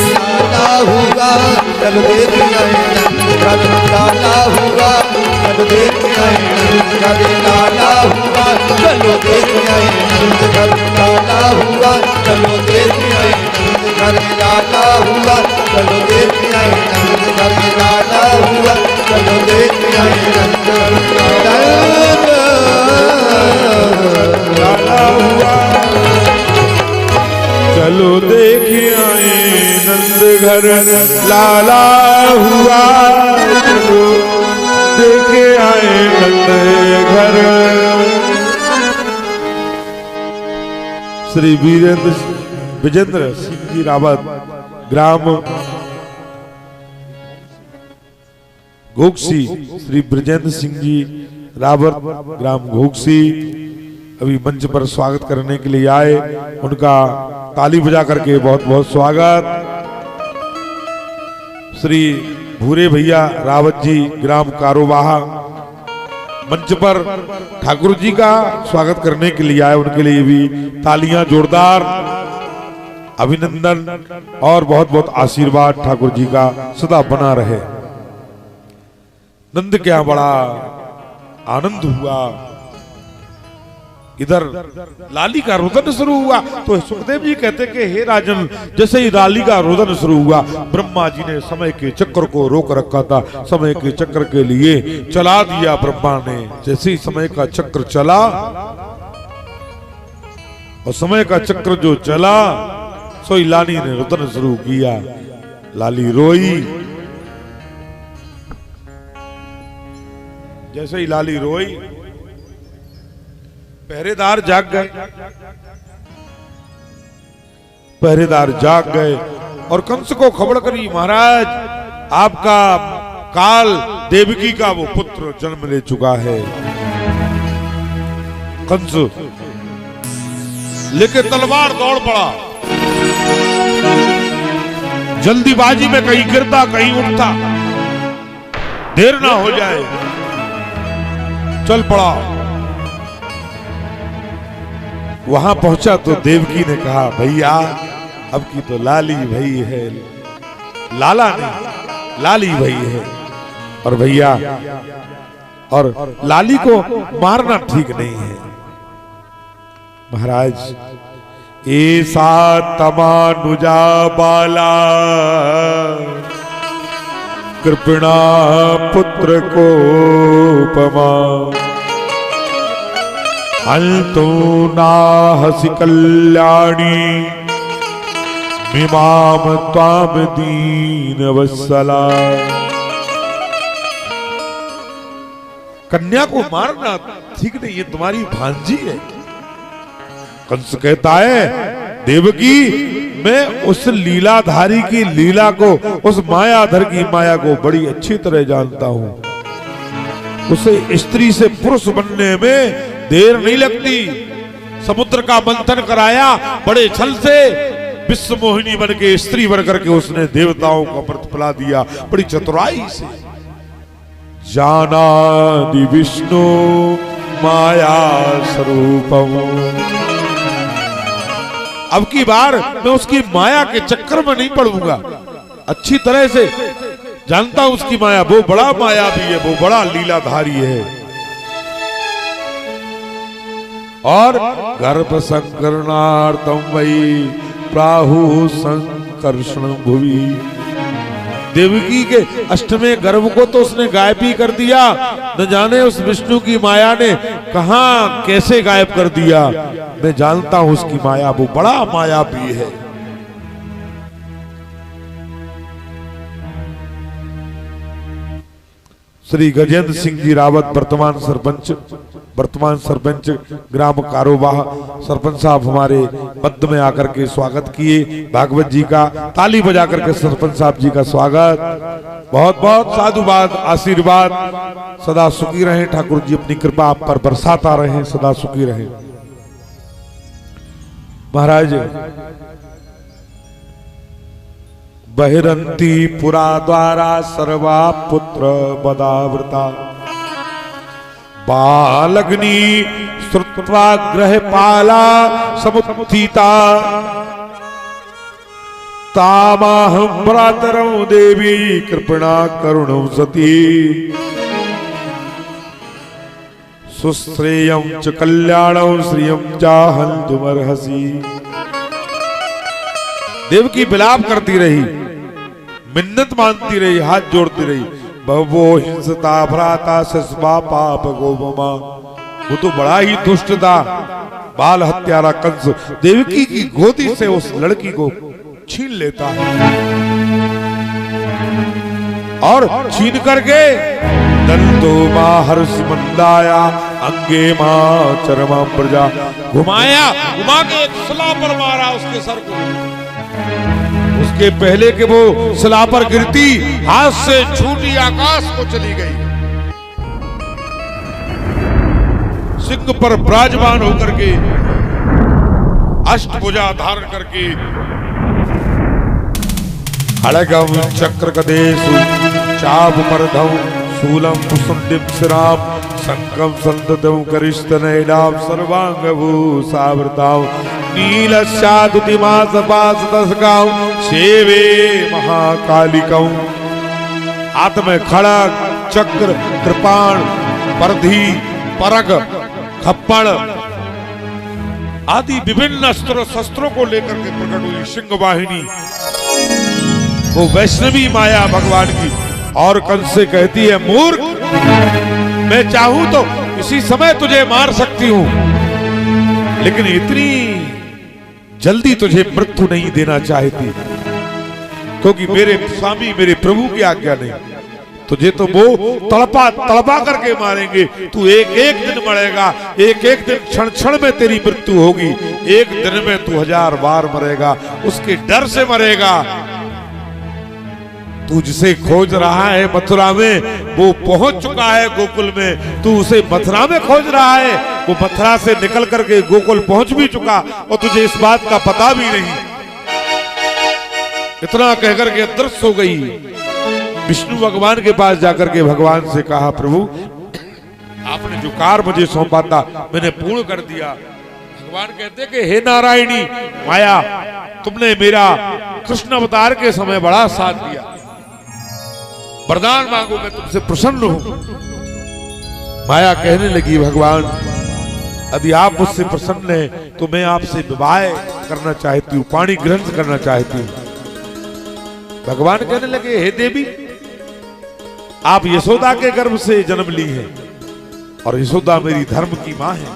[SPEAKER 2] लाला हुआ। चलो देख आए नंद घर लाला हुआ। चलो देख आए नंद घर लाला हुआ। चलो देख आए नंद घर लाला हुआ। चलो देख आए नंद घर लाला हुआ। चलो देख आए नंद घर लाला हुआ। चलो देख आए नंद लाला हुआ।
[SPEAKER 1] चलो देख आए नंद घर लाला हुआ। चलो देख आए नंद घर। श्री विजेंद्र सिंह जी रावत ग्राम घोकसी। श्री ब्रजेंद्र सिंह जी रावत ग्राम घोकसी अभी मंच पर स्वागत करने के लिए आए। उनका ताली बजा करके बहुत बहुत स्वागत। श्री भूरे भैया रावत जी ग्राम कारोबाहा मंच पर ठाकुर जी का स्वागत करने के लिए आए। उनके लिए भी तालियां जोरदार, अभिनंदन और बहुत बहुत आशीर्वाद ठाकुर जी का सदा बना रहे। नंद क्या बड़ा आनंद हुआ। इधर लाली का रोदन शुरू हुआ तो सुखदेव जी कहते कि हे राजन, जैसे ही लाली का रोदन शुरू हुआ ब्रह्मा जी ने समय के चक्र को रोक रखा था। समय के चक्र के लिए चला दिया ब्रह्मा ने। जैसे ही समय का चक्र चला और समय का चक्र जो चला सोई लाली ने रोदन शुरू किया। लाली रोई। जैसे ही लाली रोई पहरेदार जाग गए। पहरेदार जाग गए और कंस को खबर करी, महाराज आपका काल देवकी का वो पुत्र जन्म ले चुका है। कंस लेके तलवार दौड़ पड़ा, जल्दीबाजी में कहीं गिरता कहीं उठता, देर ना हो जाए, चल पड़ा। वहां पहुंचा तो देवकी ने कहा, भैया अब की तो लाली भई है, लाला नहीं लाली भई है, और भैया और लाली को मारना ठीक नहीं है। महाराज ऐसा तमानुजा बाला कृपणा पुत्र को उपमा, हंतो नाहसि कल्याणी मिमाम त्वाम दीन वत्सला। कन्या को मारना ठीक नहीं, ये तुम्हारी भांजी है। कंस कहता है, देवकी मैं उस लीलाधारी की लीला को, उस मायाधर की माया को बड़ी अच्छी तरह जानता हूं। उसे स्त्री से पुरुष बनने में देर नहीं लगती। समुद्र का मंथन कराया बड़े छल से, विश्व मोहिनी बन के स्त्री बन करके उसने देवताओं को अमृत पिला दिया बड़ी चतुराई से। जानादि विष्णु माया स्वरूपम, अब की बार मैं उसकी माया के चक्कर में नहीं पड़ूंगा, अच्छी तरह से जानता हूं उसकी माया, वो बड़ा मायावी है, वो बड़ा लीलाधारी है। और गर्भ संकरणार्थम वही प्राहु संकर्षण भुवि, देवकी के अष्टमे गर्भ को तो उसने गायब ही कर दिया, न जाने उस विष्णु की माया ने कहां कैसे गायब कर दिया। मैं जानता हूं उसकी माया, वो बड़ा मायावी है। श्री गजेंद्र सिंह जी रावत वर्तमान सरपंच ग्राम कारोबाह, सरपंच साहब हमारे पद में आकर के स्वागत किए। भागवत जी का ताली बजा करके सरपंच साहब जी का स्वागत। बहुत बहुत साधुवाद, आशीर्वाद। सदा सुखी रहें, ठाकुर जी अपनी कृपा आप पर बरसाता रहें, सदा सुखी रहें। महाराज बहिरंती पुरा द्वारा सर्वा पुत्र बदावृता, बालग्नि श्रुत्वा ग्रहपाला समुत्थिता, तामाहं भ्रातरं देवी कृपणा करुणं सती, सुश्रेयं च कल्याणं श्रियं चाहन्तुमर्हसि। देवकी विलाप करती रही, मिन्नत मानती रही, हाथ जोड़ती रही। बहवो हिंसता भ्राता सस्वा पाप गोममा, वो तो बड़ा ही दुष्ट था, बाल हत्यारा कंस देवकी की गोदी से उस लड़की को छीन लेता है और छीन करके दंतो मां हर्ष मंदाया अंगे मां चरमा प्रजा, घुमाया, घुमा के एक सला पर मारा उसके सर को। उसके पहले के वो सला पर गिरती, हाथ से छूटी आकाश को चली गई। सिंह पर विराजमान होकर के अष्टभुजा धारण करके खड्गं चक्र गदेषु चापमर्धं शूलं कुसुंडिं शिरां शंखं संदतं करिष्ठनयनां सर्वांगभूषावृतां नीलस्यादुतिमासपासदशकां सेवे महाकालिकं। हाथ में खड्ग, चक्र, कृपाण, परधी, परग, खप्पड़ आदि विभिन्न अस्त्र शस्त्रों को लेकर के प्रकट हुई सिंह वाहिनी, वो वैष्णवी माया भगवान की। और कंस से कहती है, मूर्ख, मैं चाहूं तो इसी समय तुझे मार सकती हूं, लेकिन इतनी जल्दी तुझे मृत्यु नहीं देना चाहती, क्योंकि मेरे स्वामी मेरे प्रभु की आज्ञा नहीं। तुझे तो वो तड़पा तड़पा करके मारेंगे, तू एक एक दिन मरेगा, एक एक दिन क्षण क्षण में तेरी मृत्यु होगी, एक दिन में तू 1000 बार मरेगा, उसके डर से मरेगा। तू जिसे खोज रहा है मथुरा में, वो पहुंच चुका है गोकुल में। तू उसे मथुरा में खोज रहा है, वो मथुरा से निकल करके गोकुल पहुंच भी चुका और तुझे इस बात का पता भी नहीं। इतना कहकर के अदृश्य हो गई। विष्णु भगवान के पास जाकर के भगवान से कहा, प्रभु आपने जो कार्य मुझे सौंपा था मैंने पूर्ण कर दिया। भगवान कहते कि हे नारायणी माया, तुमने मेरा कृष्ण अवतार के समय बड़ा साथ दिया, वरदान मांगो मैं तुमसे प्रसन्न हूं। माया कहने लगी, भगवान यदि आप मुझसे प्रसन्न हैं तो मैं आपसे विवाह करना चाहती हूँ, पाणी ग्रहण करना चाहती हूँ। भगवान कहने लगे, हे देवी आप यशोदा के गर्भ से जन्म ली हैं और यशोदा मेरी धर्म की मां है।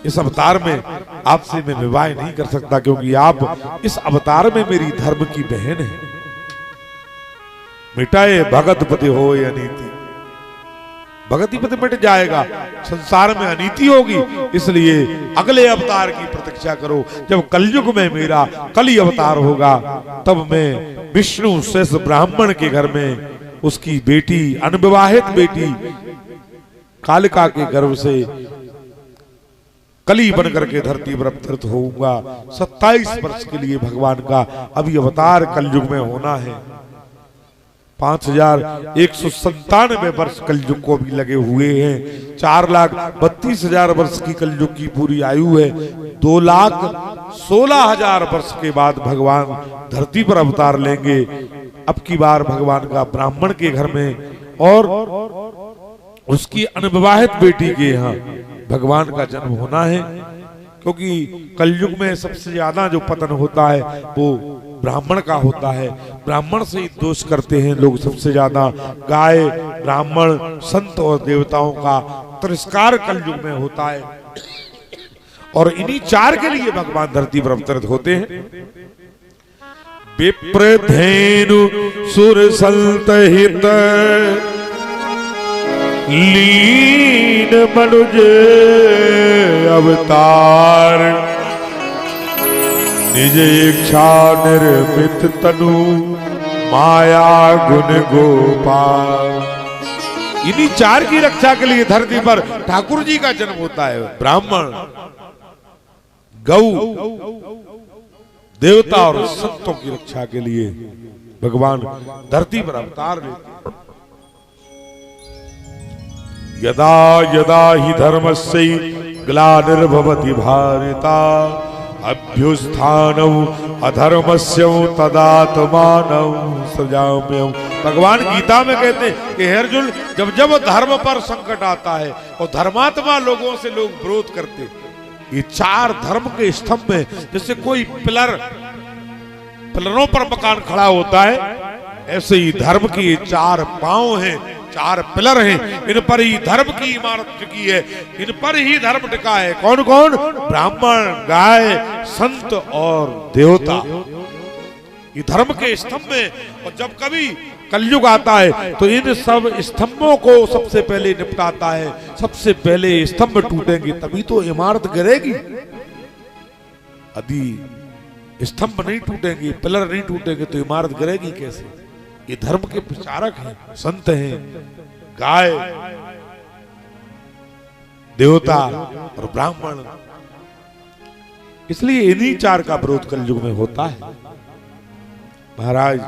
[SPEAKER 1] इस अवतार में आपसे मैं विवाह नहीं कर सकता क्योंकि आप इस अवतार में मेरी धर्म की बहन है। मिटाए भगत पति हो अनीति, भगति पति मिट जाएगा, संसार में अनीति होगी, इसलिए अगले अवतार की प्रतीक्षा करो। जब कलयुग में मेरा कली अवतार होगा तब मैं विष्णु शेष ब्राह्मण के घर में उसकी बेटी, अनविवाहित बेटी कालिका के गर्भ से कली बनकर के धरती पर अवतरित होऊंगा। 27 वर्ष के लिए भगवान का अभी अवतार कलयुग में होना है। 5197 वर्ष कलयुग को भी लगे हुए हैं। 4,32,000 वर्ष की कलयुग की पूरी आयु है। 2,16,000 वर्ष के बाद भगवान धरती पर अवतार लेंगे। अब की बार भगवान का ब्राह्मण के घर में और उसकी अनविवाहित बेटी के यहाँ भगवान का जन्म होना है, क्योंकि कलयुग में सबसे ज्यादा जो पतन होता है वो ब्राह्मण का होता है। ब्राह्मण से ही दोष करते हैं लोग सबसे ज्यादा। गाय, ब्राह्मण, संत और देवताओं का तिरस्कार कलयुग में होता है और इन्हीं 4 के लिए भगवान धरती पर अवतरित होते हैं। विप्र धेनु सुर संत हित लीन मनुज अवतार, निज इच्छा निर्मित तनु माया गुण गोपाल। इन्हीं 4 की रक्षा के लिए धरती पर ठाकुर जी का जन्म होता है। ब्राह्मण, गौ, देवता और संतों की रक्षा के लिए भगवान धरती पर अवतार लेते हैं। यदा यदा ही धर्मस्य ग्लानिर्भवति भारता अभ्युत्थानौ अधर्मस्य तदात्मानौ सृजाम्यहम्। भगवान गीता में कहते हैं कि हे अर्जुन, जब जब धर्म पर संकट आता है और धर्मात्मा लोगों से लोग विरोध करते हैं, ये 4 धर्म के स्तंभ में जैसे कोई पिलरों पर मकान खड़ा होता है, ऐसे ही धर्म के 4 पांव हैं, 4 पिलर हैं। इन पर ही धर्म की इमारत टिकी है, इन पर ही धर्म टिका है। कौन कौन? ब्राह्मण, गाय, संत और देवता। ये धर्म के स्तंभ में। और जब कभी कलयुग आता है तो इन सब स्तंभों को सबसे पहले निपटाता है। सबसे पहले स्तंभ टूटेंगे तभी तो इमारत गिरेगी। यदि स्तंभ नहीं टूटेंगे, पिलर नहीं टूटेंगे तो इमारत गिरेगी कैसे? ये धर्म के प्रचारक हैं, संत हैं, गाय, देवता और ब्राह्मण। इसलिए इन्हीं 4 का विरोध कलयुग में होता है। महाराज,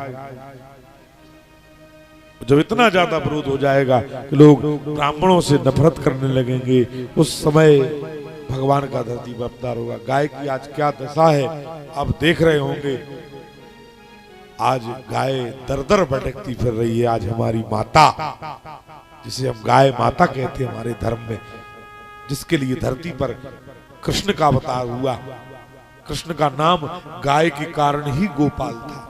[SPEAKER 1] जब इतना ज्यादा विरोध हो जाएगा कि लोग ब्राह्मणों से नफरत करने लगेंगे, उस समय भगवान का धरती पर अवतार होगा। गाय की आज क्या दशा है आप देख रहे होंगे। आज गाय दर दर भटकती फिर रही है। आज हमारी माता, जिसे हम गाय माता कहते हैं हमारे धर्म में, जिसके लिए धरती पर कृष्ण का अवतार हुआ। कृष्ण का नाम गाय के कारण ही गोपाल था।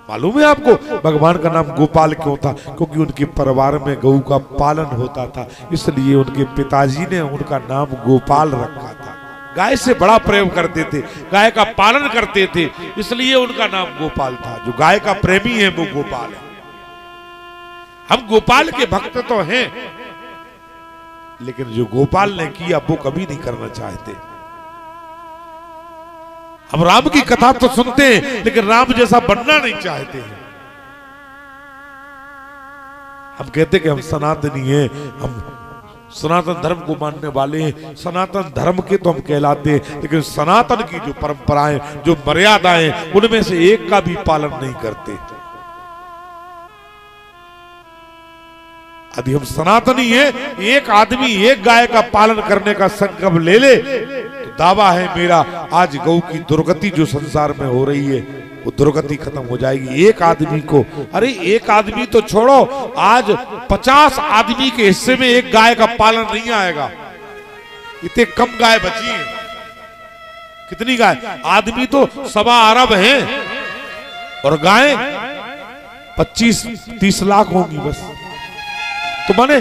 [SPEAKER 1] मालूम है आपको भगवान का नाम गोपाल क्यों था? क्योंकि उनके परिवार में गऊ का पालन होता था, इसलिए उनके पिताजी ने उनका नाम गोपाल रखा था। गाय से बड़ा प्रेम करते थे, गाय का पालन करते थे, इसलिए उनका नाम गोपाल था। जो गाय का प्रेमी है वो गोपाल है। हम गोपाल के भक्त तो हैं, लेकिन जो गोपाल ने किया वो कभी नहीं करना चाहते। हम राम की कथा तो सुनते हैं, लेकिन राम जैसा बनना नहीं चाहते हैं। हम कहते कि हम सनातनी हैं, हम सनातन धर्म को मानने वाले हैं, सनातन धर्म के तो हम कहलाते हैं, लेकिन सनातन की जो परंपराएं, जो मर्यादाएं, उनमें से एक का भी पालन नहीं करते। यदि हम सनातनी हैं, एक आदमी एक गाय का पालन करने का संकल्प ले ले तो दावा है मेरा, आज गौ की दुर्गति जो संसार में हो रही है वो दुर्गति खत्म हो जाएगी। एक आदमी को, अरे एक आदमी तो छोड़ो, आज 50 आदमी के हिस्से में एक गाय का पालन नहीं आएगा। इतने कम गाय बची हैं। कितनी गाय? आदमी तो 1.25 अरब हैं और गाय 25-30 लाख होंगी बस। तो माने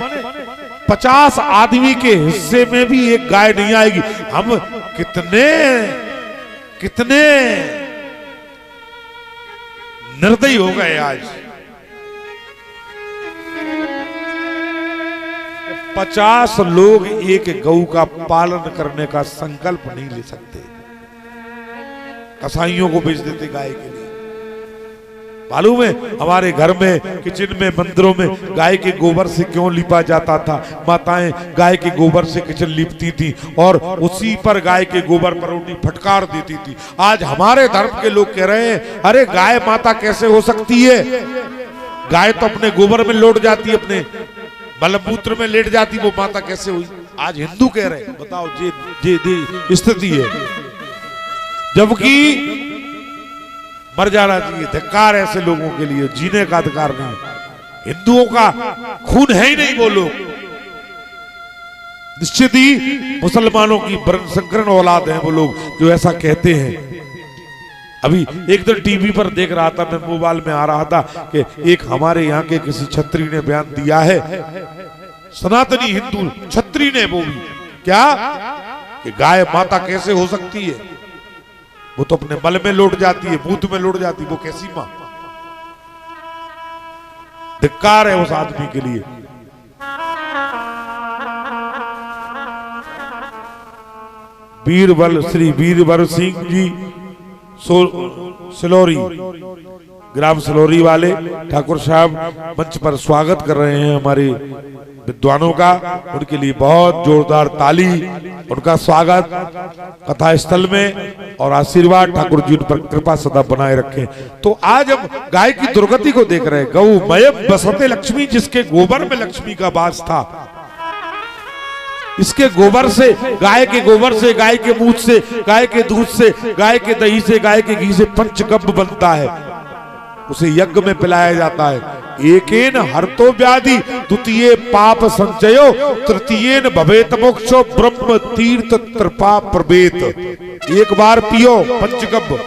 [SPEAKER 1] 50 आदमी के हिस्से में भी एक गाय नहीं आएगी। हम कितने कितने निर्दयी हो गए आज। 50 लोग एक गौ का पालन करने का संकल्प नहीं ले सकते। कसाईयों को बेच देते गाय के लिए। मालूम है हमारे घर में, किचन में, मंदिरों में गाय के गोबर से क्यों लिपा जाता था? माताएं गाय के गोबर से किचन लिपती थी और उसी पर गाय के गोबर पर उन्हें फटकार देती थी। आज हमारे धर्म के लोग कह रहे हैं अरे गाय माता कैसे हो सकती है? गाय तो अपने गोबर में लौट जाती, अपने मलमूत्र में लेट जाती, वो माता कैसे हुई? आज हिंदू कह रहे हैं। बताओ ये स्थिति है, जबकि मर जाना चाहिए। धिक्कार ऐसे लोगों के लिए, जीने का अधिकार नहीं। हिंदुओं का खून है ही नहीं वो लोग। निश्चित ही मुसलमानों की वर्ण संकरण औलाद हैं वो लोग जो ऐसा कहते हैं। अभी एक दिन टीवी पर देख रहा था, मैं मोबाइल में आ रहा था कि एक हमारे यहाँ के किसी छत्री ने बयान दिया है, सनातनी हिंदू छत्री ने, वो भी क्या कि गाय माता कैसे हो सकती है? वो तो अपने मल में लौट जाती है, मूत में लौट जाती, वो कैसी मां? धिक्कार है उस आदमी के लिए। बीरबल, श्री बीरबल सिंह जी सिलोरी, ग्राम सिलोरी वाले ठाकुर साहब मंच पर स्वागत कर रहे हैं हमारे विद्वानों का। उनके लिए बहुत जोरदार ताली, उनका स्वागत कथा स्थल में, और आशीर्वाद ठाकुर जी उन पर कृपा सदा बनाए रखें। तो आज हम गाय की दुर्गति को देख रहे हैं। गौ मयम बसते लक्ष्मी, जिसके गोबर में लक्ष्मी का वास था, इसके गोबर से, गाय के गोबर से, गाय के मूत्र से, गाय के दूध से, गाय के दही से, गाय के घी से पंचगव्य बनता है, उसे यज्ञ में पिलाया जाता है। एकेन हरतो व्याधि, द्वितीय पाप संचयो, तृतीयेन भवेत मोक्षो, ब्रह्म तीर्थ कृपा प्रवेत। एक बार पियो पंचगव्य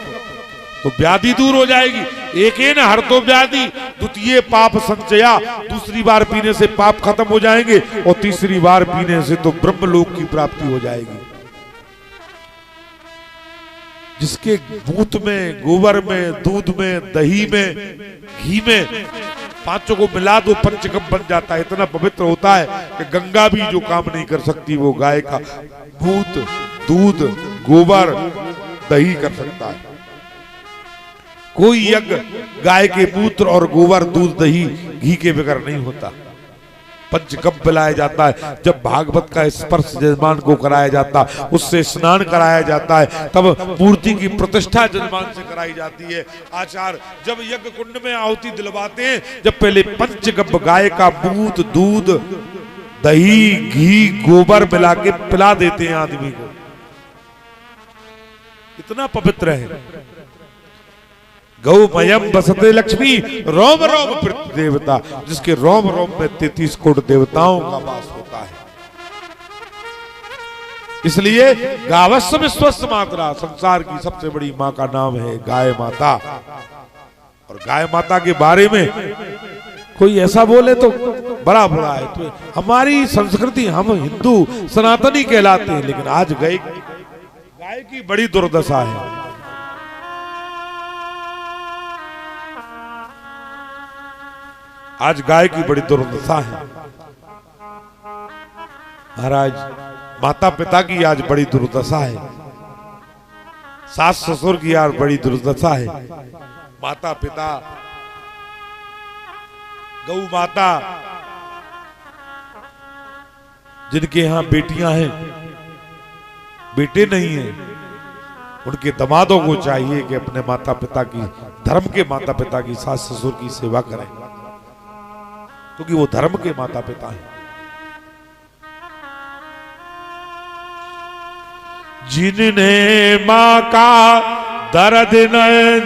[SPEAKER 1] तो व्याधि दूर हो जाएगी। एकेन हरतो व्याधि, द्वितीय पाप संचया, दूसरी बार पीने से पाप खत्म हो जाएंगे, और तीसरी बार पीने से तो ब्रह्मलोक की प्राप्ति हो जाएगी। जिसके मूत में, गोबर में, दूध में, दही में, घी में, पांचों को मिला दो पंचगव्य बन जाता है। इतना पवित्र होता है कि गंगा भी जो काम नहीं कर सकती वो गाय का मूत, दूध, गोबर, दही कर सकता है। कोई यज्ञ गाय के मूत्र और गोबर, दूध, दही, घी के बगैर नहीं होता। पंचगव्य पिलाया जाता है। जब भागवत का स्पर्श जजमान को कराया जाता, उससे स्नान कराया जाता है, तब मूर्ति की प्रतिष्ठा जजमान से कराई जाती है। आचार्य जब यज्ञ कुंड में आहुति दिलवाते हैं, जब पहले पंचगव्य गाय का मूत, दूध, दही, घी, गोबर मिला के पिला देते हैं आदमी को। इतना पवित्र है। गौमयम बसते लक्ष्मी, रोम रोम प्रति देवता, जिसके रोम रोम में 33 कोटि देवताओं का वास होता है। इसलिए गावस्व विश्वस्य मातरा, संसार की सबसे बड़ी मां का नाम है गाय माता। और गाय माता के बारे में कोई ऐसा बोले तो बड़ा बुरा है। तो हमारी संस्कृति, हम हिंदू सनातनी कहलाते हैं, लेकिन आज गाय की बड़ी दुर्दशा है। आज गाय की बड़ी दुर्दशा है महाराज। माता पिता की आज बड़ी दुर्दशा है, सास ससुर की आज बड़ी दुर्दशा है। माता पिता, गौ माता, जिनके यहां बेटियां हैं, बेटे नहीं हैं, उनके दमादों को चाहिए कि अपने माता पिता की, धर्म के माता पिता की, सास ससुर की सेवा करें, क्योंकि वो धर्म के माता पिता हैं। जिन्हें मां का दर्द न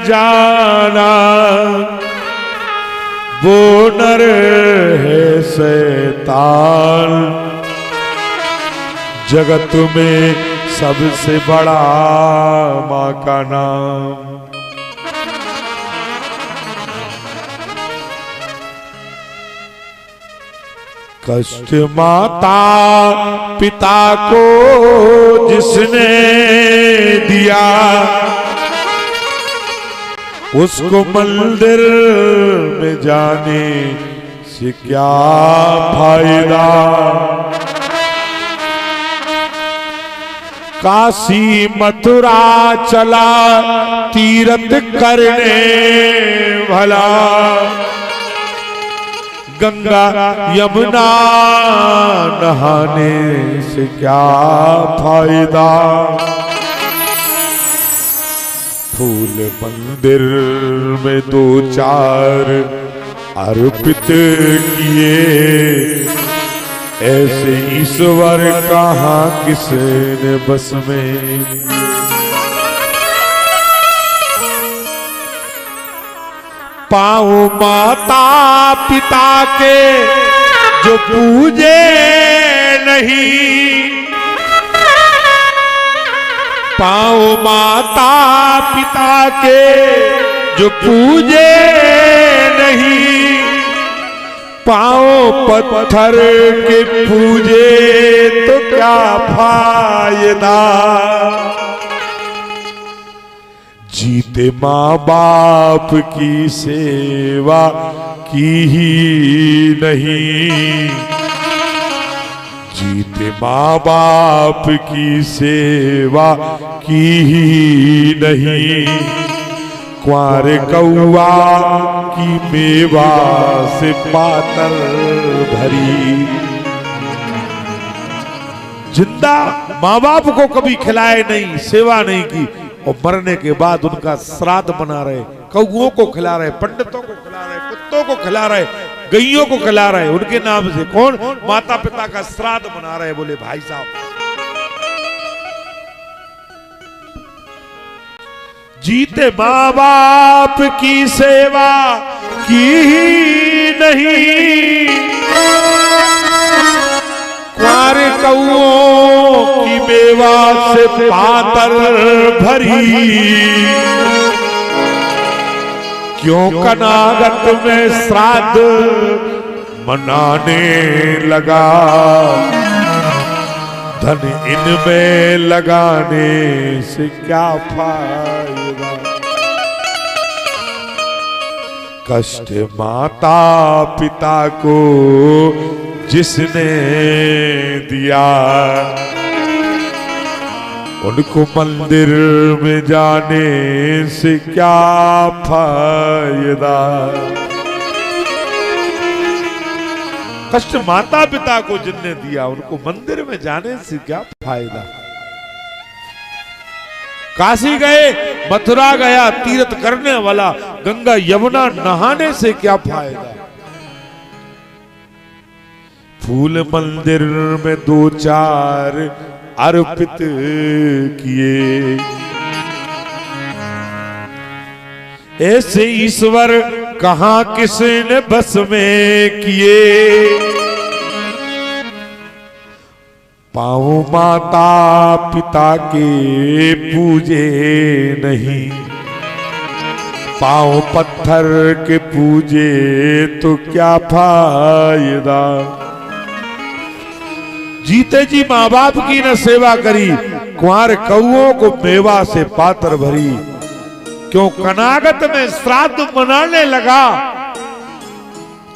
[SPEAKER 1] जाना वो नर है शैतान। जगत में सबसे बड़ा मां का नाम। कष्ट माता पिता को जिसने दिया उसको मंदिर में जाने से क्या फायदा। काशी मथुरा चला तीर्थ करने भला, गंगा यमुना नहाने से क्या फायदा। फूल मंदिर में दो चार अर्पित किए, ऐसे ईश्वर कहाँ किसने बस में। पाँव माता पिता के जो पूजे नहीं, पाँव माता पिता के जो पूजे नहीं, पाँव पत्थर के पूजे तो क्या फायदा। जीते माँ बाप की सेवा की ही नहीं, जीते माँ बाप की सेवा की ही नहीं। कुंवर कौआ की मेवा से पातर भरी, जिंदा माँ बाप को कभी खिलाए नहीं, सेवा नहीं की, और मरने के बाद उनका श्राद्ध बना रहे, कौओं को खिला रहे, पंडितों को खिला रहे, कुत्तों को खिला रहे, गैयों को खिला रहे, उनके नाम से। कौन? माता पिता का श्राद्ध बना रहे। बोले भाई साहब, जीते माँ बाप की सेवा की ही नहीं, कुंवर कौओं की मेवा से पातर भरी। क्यों कनागत में श्राद्ध मनाने लगा, धन इनमें लगाने से क्या फायदा। कष्ट माता पिता को जिसने दिया, उनको मंदिर में जाने से क्या फायदा। कष्ट माता पिता को जिनने दिया, उनको मंदिर में जाने से क्या फायदा। काशी गए, मथुरा गया, तीर्थ करने वाला, गंगा यमुना नहाने से क्या फायदा। फूल मंदिर में दो चार अर्पित किए, ऐसे ईश्वर कहाँ किसने बस में किए। पाँव माता पिता के पूजे नहीं, पाँव पत्थर के पूजे तो क्या फायदा। जीते जी माँ बाप की न सेवा करी, कुंवर कौओं को मेवा से पातर भरी। क्यों कनागत में श्राद्ध मनाने लगा,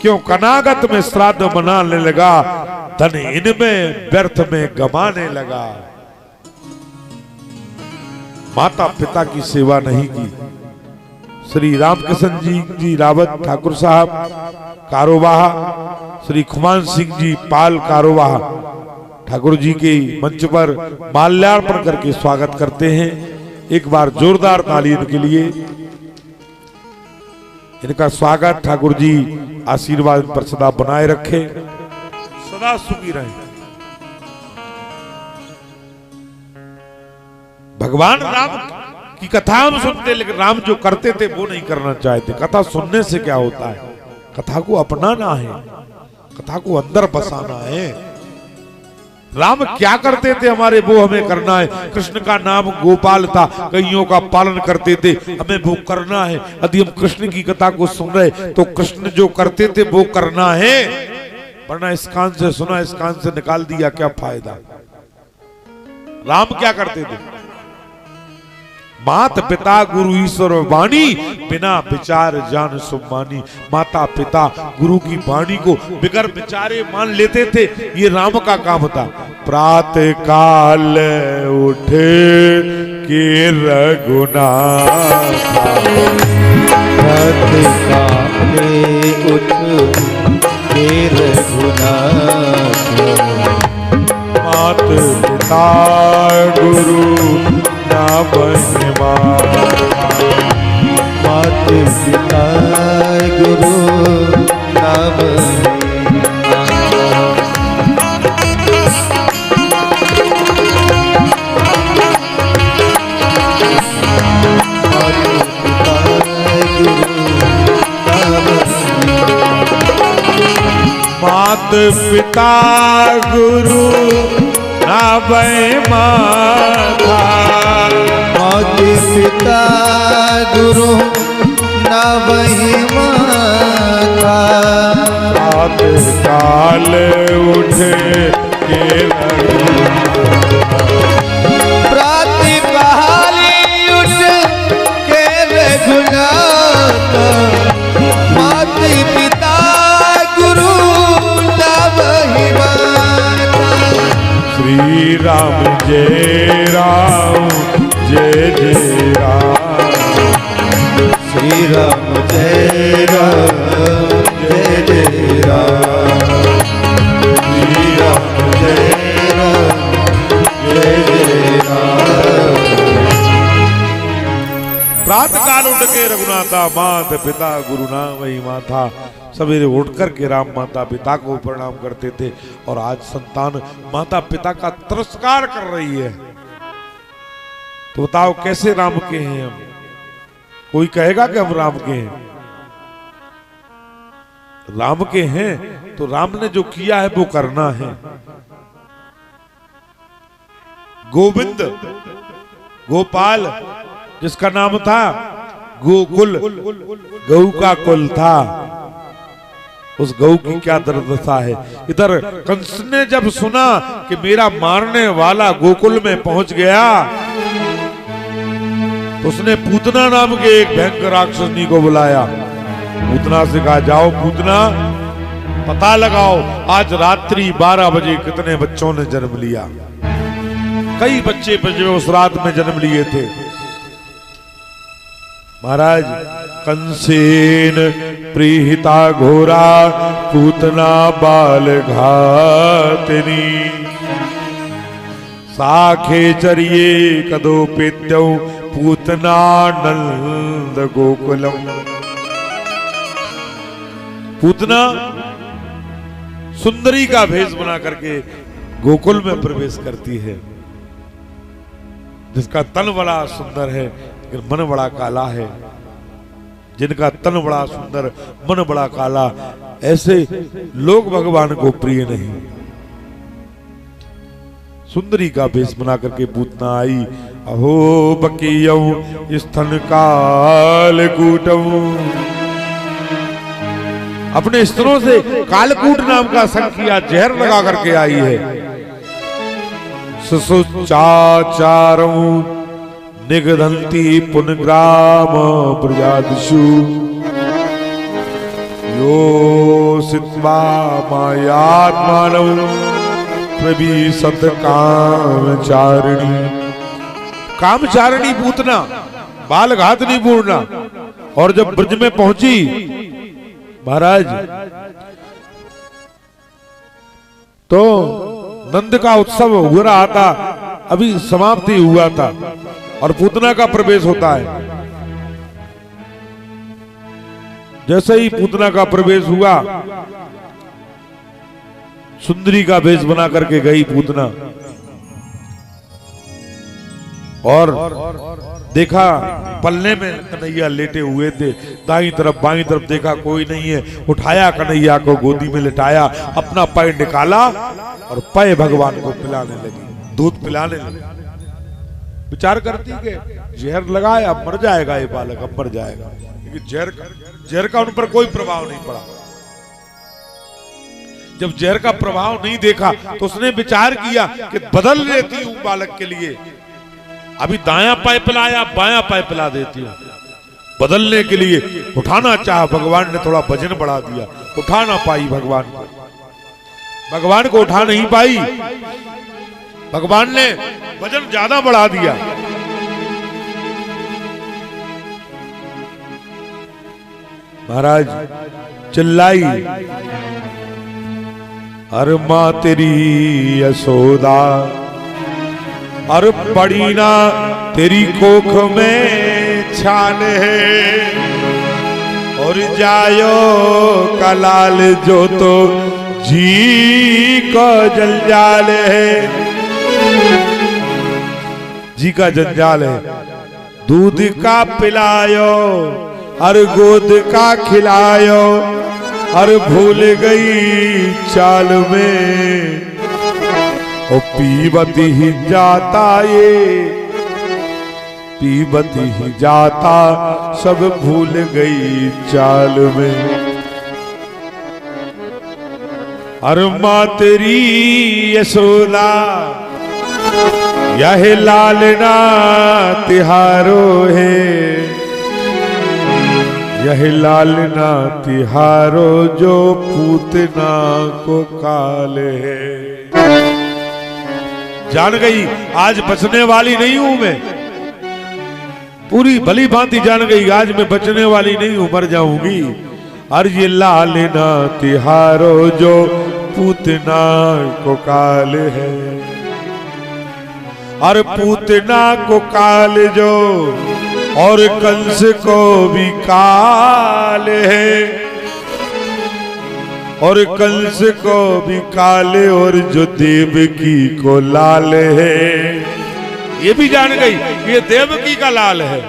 [SPEAKER 1] क्यों कनागत में श्राद्ध मनाने लगा, धन इनमें व्यर्थ में गमाने लगा। माता पिता की सेवा नहीं की। श्री रामकिशन जी रावत ठाकुर साहब कारोबाहा, श्री खुमान सिंह जी पाल कारोबाहा ठाकुर जी के मंच पर माल्यार्पण करके स्वागत करते हैं। एक बार जोरदार ताली इनके लिए। इनका स्वागत ठाकुर जी आशीर्वाद पर सदा बनाए रखे, सदा सुखी रहे। भगवान राम की कथा हम सुनते, लेकिन राम जो करते थे वो नहीं करना चाहते। कथा सुनने से क्या होता है? कथा को अपनाना है, कथा को अंदर बसाना है। राम क्या करते थे हमारे, वो हमें करना है। कृष्ण का नाम गोपाल था, कईयों का पालन करते थे, हमें वो करना है। यदि हम कृष्ण की कथा को सुन रहे तो कृष्ण जो करते थे वो करना है, वरना इस कान से सुना इस कान से निकाल दिया, क्या फायदा। राम क्या करते थे? मात पिता गुरु ईश्वर वाणी, बिना विचार जान सुमानी। माता पिता गुरु की वाणी को बिगर विचारे मान लेते थे, ये राम का काम था। प्रातः काल उठे के रघुनाथ,
[SPEAKER 2] प्रातः काल उठ के रघुनाथ।
[SPEAKER 1] मात पिता गुरु नाम
[SPEAKER 2] मात पिता गुरु नाम।
[SPEAKER 1] मात पिता गुरु नाम माता।
[SPEAKER 2] मात पिता गुरु नाम माता।
[SPEAKER 1] प्रातः काल उठे के
[SPEAKER 2] प्रातः काल उठ के रघुनाथ। मात पिता गुरु नाम माता।
[SPEAKER 1] श्री राम जय राम जय जय राम।
[SPEAKER 2] श्री राम जय राम जय जय राम। श्री राम जय राम जय जय राम।
[SPEAKER 1] प्रातः काल उठ के रघुनाथा, मात पिता गुरु नाम ही माता। सवेरे उठ करके राम माता पिता को प्रणाम करते थे, और आज संतान माता पिता का तिरस्कार कर रही है। तो बताओ कैसे राम के हैं हम? कोई कहेगा कि हम राम के हैं? राम के हैं तो राम ने जो किया है वो करना है। गोविंद गोपाल जिसका नाम था गोकुल, गऊ का कुल था, उस गऊ की क्या दुर्दशा है। इधर कंस ने जब सुना कि मेरा मारने वाला गोकुल में पहुंच गया, तो उसने पूतना नाम के एक भयंकर राक्षसनी को बुलाया। पूतना से कहा, जाओ पूतना, पता लगाओ आज रात्रि 12 बजे कितने बच्चों ने जन्म लिया। कई बच्चे बजे उस रात में जन्म लिए थे। महाराज, कंसेन प्रीहिता घोरा पूतना बाल घातनी। साखे चरिये कदोपेत्यौ पूतना नंद गोकुलम। पूतना सुंदरी का भेष बना करके गोकुल में प्रवेश करती है, जिसका तन बड़ा सुंदर है लेकिन मन बड़ा काला है। जिनका तन बड़ा सुंदर मन बड़ा काला, ऐसे लोग भगवान को प्रिय नहीं। सुंदरी का भेष बना करके पूतना आई। अहो बकीयं स्तन कालकूटं। अपने स्तनों से कालकूट नाम का संख्या जहर लगा करके आई है। सुसुचाचारं निगधंती पुनग्राम प्रजादिषु। यो सित्वा मायात्मानौ प्रविशत कामचारिणी। कामचारिणी पूतना, बाल घातनी पूर्णा। और जब ब्रज में पहुंची महाराज तो नंद का उत्सव हो रहा था, अभी समाप्ति हुआ था और पूतना का प्रवेश होता है। जैसे ही पूतना का प्रवेश हुआ, सुंदरी का वेश बना करके गई पूतना और देखा पल्ले में कन्हैया लेटे हुए थे। दाईं तरफ बाईं तरफ देखा कोई नहीं है, उठाया कन्हैया को गोदी में लिटाया, अपना पैर निकाला और पैर भगवान को पिलाने लगी, दूध पिलाने लगी। विचार करती कि जहर लगाया, अब मर जाएगा ये बालक, अब मर जाएगा, क्योंकि जहर का उन पर कोई प्रभाव नहीं पड़ा। जब जहर का प्रभाव नहीं देखा तो उसने विचार किया कि बदल लेती हूं बालक के लिए, अभी दायां पाय पिलाया, बायां पाय पिला देती हूं। बदलने के लिए उठाना चाहा, भगवान ने थोड़ा वजन बढ़ा दिया, उठा ना पाई भगवान को उठा नहीं पाई, भगवान ने वजन ज्यादा बढ़ा दिया। महाराज चिल्लाई, अरे मां तेरी यशोदा, अरे पड़ी ना तेरी कोख में छाल है, और जायो का लाल जो तो जी का जंजाल है। जी का जंजाल है, दूध का पिलायो, अरे गोद का खिलायो, अरे भूल गई चाल में, ओ पीबती ही जाता ये, पीबती ही जाता सब भूल गई चाल में। अरे मां तेरी यशोदा, यह लालना तिहारो है, यह लालना तिहारो जो पूतना को काल है। जान गई आज बचने वाली नहीं हूं मैं, पूरी भली भांति जान गई आज मैं बचने वाली नहीं हूं, मर जाऊंगी। और ये लालना तिहारो जो पूतना को काल है, और पूतना को काल जो, और कंस को भी काल है, और कंस को भी काले, और जो देवकी को लाल है। ये भी जान गई ये देवकी का लाल है।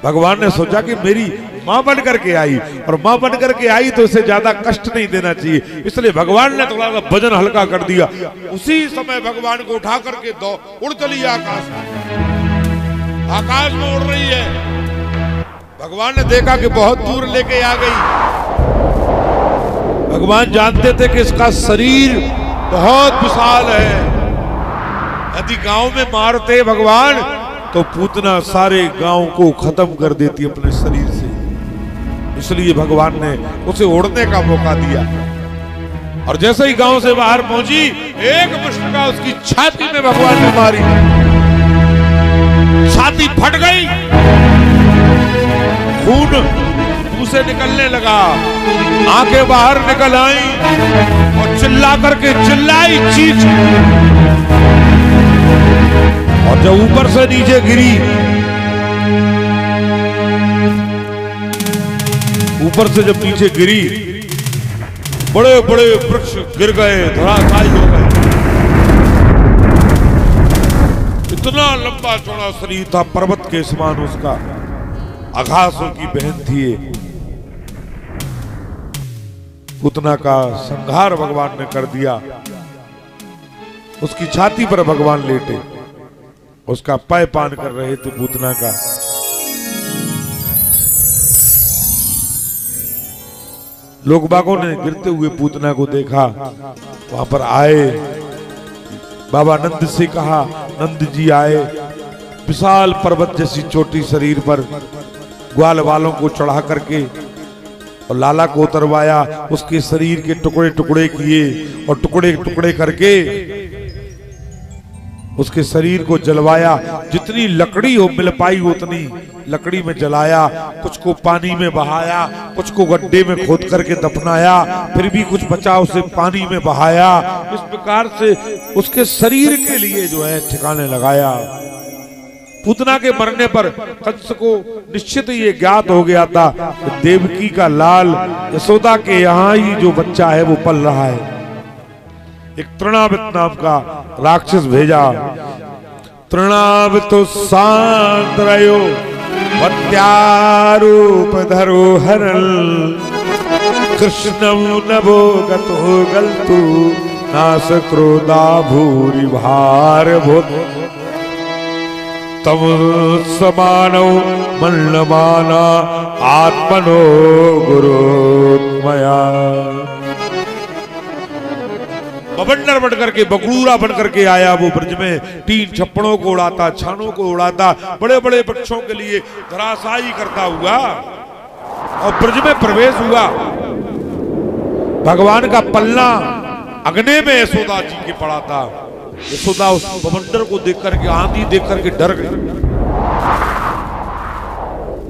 [SPEAKER 1] भगवान ने सोचा कि मेरी मां बन करके आई, और मां बन करके आई तो इसे ज्यादा कष्ट नहीं देना चाहिए, इसलिए भगवान ने थोड़ा सा वजन हल्का कर दिया। उसी समय भगवान को उठा करके दो उड़ चली आकाश में उड़ रही है। भगवान ने देखा कि बहुत दूर लेके आ गई। भगवान जानते थे कि इसका शरीर बहुत विशाल है, यदि गांव में मारते भगवान तो पूतना सारे गांव को खत्म कर देती अपने शरीर से, इसलिए भगवान ने उसे उड़ने का मौका दिया। और जैसे ही गांव से बाहर पहुंची, एक मुश्किल उसकी छाती में भगवान ने मारी, छाती फट गई, खून मुंह से निकलने लगा, आंखें बाहर निकल आई और चिल्ला करके चिल्लाई, चीख। और जब ऊपर से नीचे गिरी, ऊपर से जब नीचे गिरी, बड़े बड़े वृक्ष गिर गए, धराशायी हो गए। इतना लंबा चौड़ा शरीर था, पर्वत के समान उसका। अघासुर की बहन थी। पूतना का संहार भगवान ने कर दिया। उसकी छाती पर भगवान लेटे, उसका पाय पान कर रहे थे पूतना का। लोग बागों ने गिरते हुए पूतना को देखा, वहां पर आए, बाबा नंद से कहा, नंद जी आए, विशाल पर्वत जैसी चोटी शरीर पर ग्वाल वालों को चढ़ा करके और लाला को उतरवाया, उसके शरीर के टुकड़े टुकड़े किए और टुकड़े टुकड़े करके उसके शरीर को जलवाया। जितनी लकड़ी हो मिल पाई उतनी लकड़ी में जलाया, कुछ को पानी में बहाया, कुछ को गड्ढे में खोद करके दफनाया, फिर भी कुछ बचा उसे पानी में बहाया। इस प्रकार से उसके शरीर के लिए जो है ठिकाने लगाया। पूतना के मरने पर कंस को निश्चित ये ज्ञात हो गया था कि देवकी का लाल यशोदा के यहाँ ही जो बच्चा है वो पल रहा है। एक तृणावित नाम का राक्षस भेजा। तृणावितो सांद्रयो वत्यारूप धरो हरल कृष्णं नभो गतो गल्तु नास क्रोधा भूरि भार भूत तम समानो मल्लमाना आत्मनो गुरुत्मया। बवंडर बन करके बगड़ूरा बन करके आया वो ब्रज में, तीन छप्पड़ों को उड़ाता, छानों को उड़ाता, बड़े बड़े वृक्षों के लिए धराशायी करता हुआ और ब्रज में प्रवेश हुआ। भगवान का पल्ला अग्नि में यशोदा जी के पड़ा था। यशोदा उस बवंडर को देख करके, आंधी देख करके डर गई।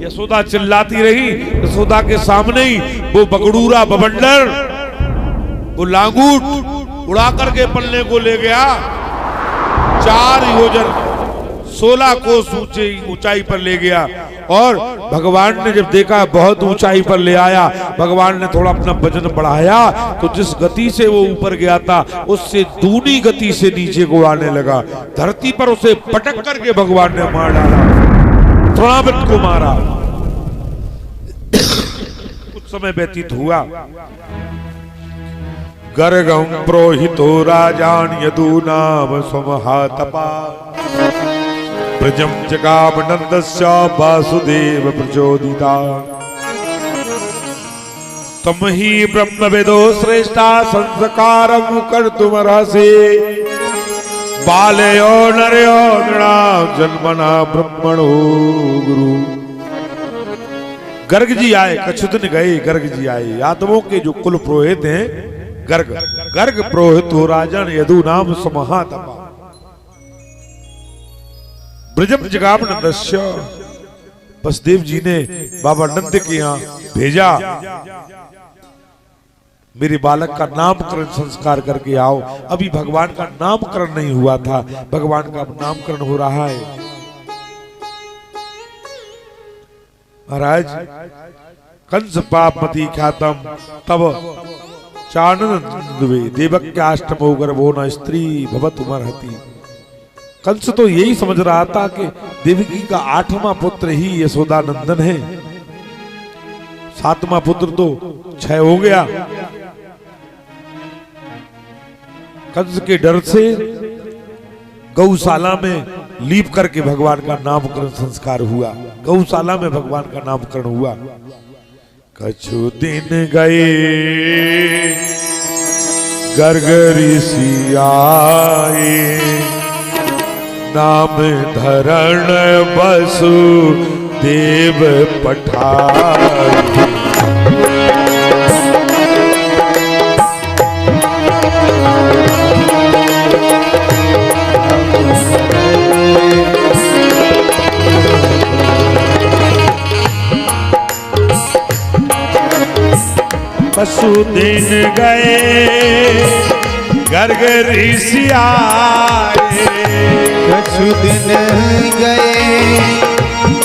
[SPEAKER 1] यशोदा चिल्लाती रही। यशोदा के सामने ही वो बगड़ूरा बवंडर वो लांगूट उड़ा करके पल्ले को ले गया। 4 योजन 16 कोस ऊंचाई पर ले गया। और भगवान ने जब देखा बहुत ऊंचाई पर ले आया, भगवान ने थोड़ा अपना वजन बढ़ाया तो जिस गति से वो ऊपर गया था उससे दूनी गति से नीचे को आने लगा। धरती पर उसे पटक करके भगवान ने मार डाला, तृणावित को मारा। कुछ समय व्यतीत हुआ। गर्गं प्रोहितो राजान यदूनाम स्वमहातपा ब्रजं जगाम नंदस्य वासुदेव प्रचोदिता तम ही ब्रह्मवेदो श्रेष्ठा संस्कारं कर्तुमर्हसि बालयो नरयो नृणां जन्मना ब्रह्मणो गुरु। गर्ग जी आए, कछुदिन गए, गर्ग जी आए। यादवों के जो कुल पुरोहित हैं गर्ग, गर्ग पुरोहित हो राजन यदु नाम समहातपा ब्रजम जगाम नंदस्य। वसुदेव जी ने बाबा नंद के यहाँ भेजा, मेरे बालक का नामकरण संस्कार करके आओ। अभी भगवान का नामकरण नहीं हुआ था, भगवान का नामकरण हो रहा है। महाराज कंस पापमति ख्यातम तब चानन देवक्याष्टमो गर्भो न स्त्री भवतुमर्हति। कंस तो यही समझ रहा था कि देवकी का 8वां पुत्र ही यशोदा नंदन है, 7वां पुत्र तो 6 हो गया। कंस के डर से गौशाला में लीप करके भगवान का नामकरण संस्कार हुआ। गौशाला में भगवान का नामकरण हुआ। कछु दिन गए गर्ग ऋषि आए नाम धरण वसु देव पठाए। वसु दिन गए गर्ग ऋषि आए।
[SPEAKER 2] कछु दिन गए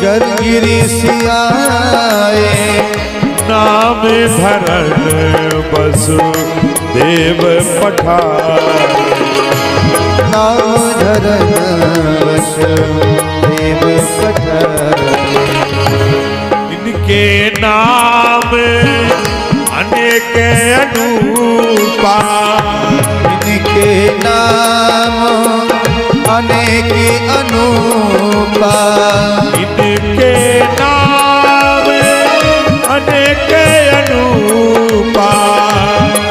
[SPEAKER 2] गर्ग ऋषि आए
[SPEAKER 1] नाम धरण वसु देव पठाए।
[SPEAKER 2] नाम धरण वसु देव पठाए।
[SPEAKER 1] इनके नाम अनेक अनूपा,
[SPEAKER 2] इनके नाम अनेक अनूपा।
[SPEAKER 1] इनके नाम अनेक अनूपा।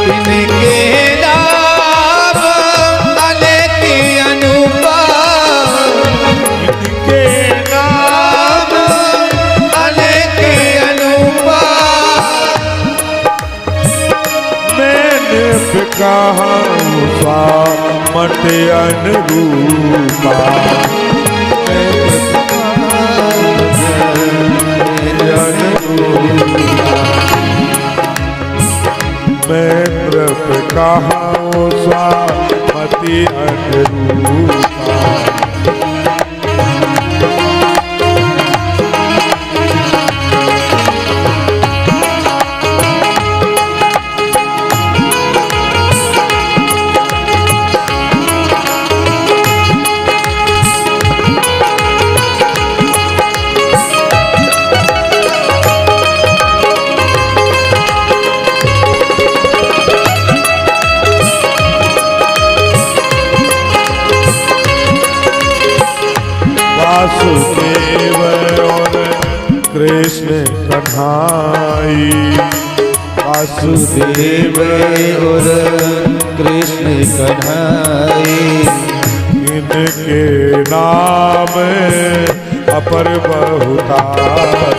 [SPEAKER 2] इनके नाम अनेक अनूपा।
[SPEAKER 1] इनके नाम
[SPEAKER 2] अनेक अनूपा।
[SPEAKER 1] कहाऊं स्वामत अनुरूपा। मैं नृप कहाऊं स्वामति अनुरूपा। वासुदेव और कृष्ण कन्हाई।
[SPEAKER 2] वासुदेव और कृष्ण कन्हाई।
[SPEAKER 1] इनके नाम अपर बहुतारी।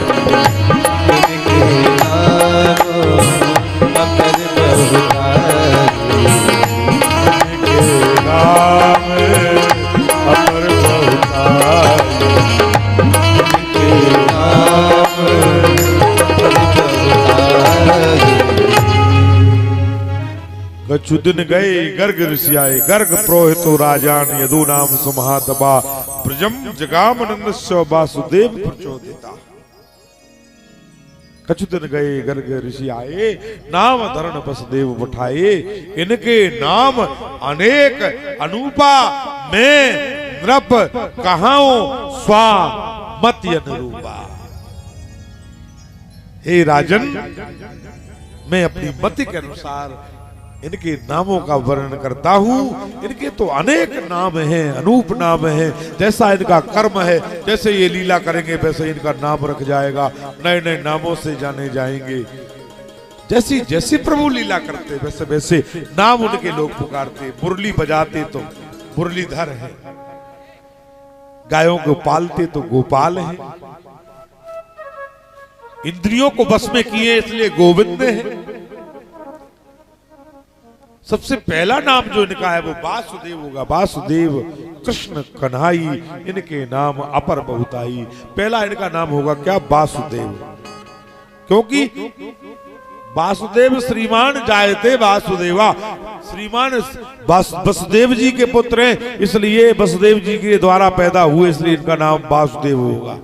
[SPEAKER 2] इनके नाम अपर बहुतारी।
[SPEAKER 1] इनके नाम अपर बहुतारी। कछुदिन गए गर्ग ऋषि आए। गर्ग प्रोहितो राजान यदु नाम सुमहातबा। ब्रजम जगामनंदस्य वासुदेव प्रचोदिता। कछुदिन गए गर्ग ऋषि आए, नाम धरण वसुदेव उठाए। इनके नाम अनेक अनूपा, मैं नृप कहाऊं स्वामति अनुरूपा। हे राजन, मैं अपनी मति के अनुसार इनके नामों का वर्णन करता हूँ। इनके तो अनेक नाम हैं, अनूप नाम हैं। जैसा इनका कर्म है, जैसे ये लीला करेंगे वैसे इनका नाम रख जाएगा। नए नए नामों से जाने जाएंगे। जैसी जैसी प्रभु लीला करते वैसे वैसे नाम उनके लोग पुकारते। मुरली बजाते तो मुरलीधर है, गायों को पालते तो गोपाल है, इंद्रियों को बस में किए इसलिए गोविंद है। सबसे पहला नाम जो इनका है वो वासुदेव होगा। वासुदेव कृष्ण कन्हाई, इनके नाम अपर बहुताई। पहला इनका नाम होगा क्या? वासुदेव। क्योंकि वासुदेव श्रीमान जायते वासुदेवा। श्रीमान वसुदेव जी के पुत्र हैं, इसलिए वसुदेव जी के द्वारा पैदा हुए, इसलिए इनका नाम वासुदेव होगा।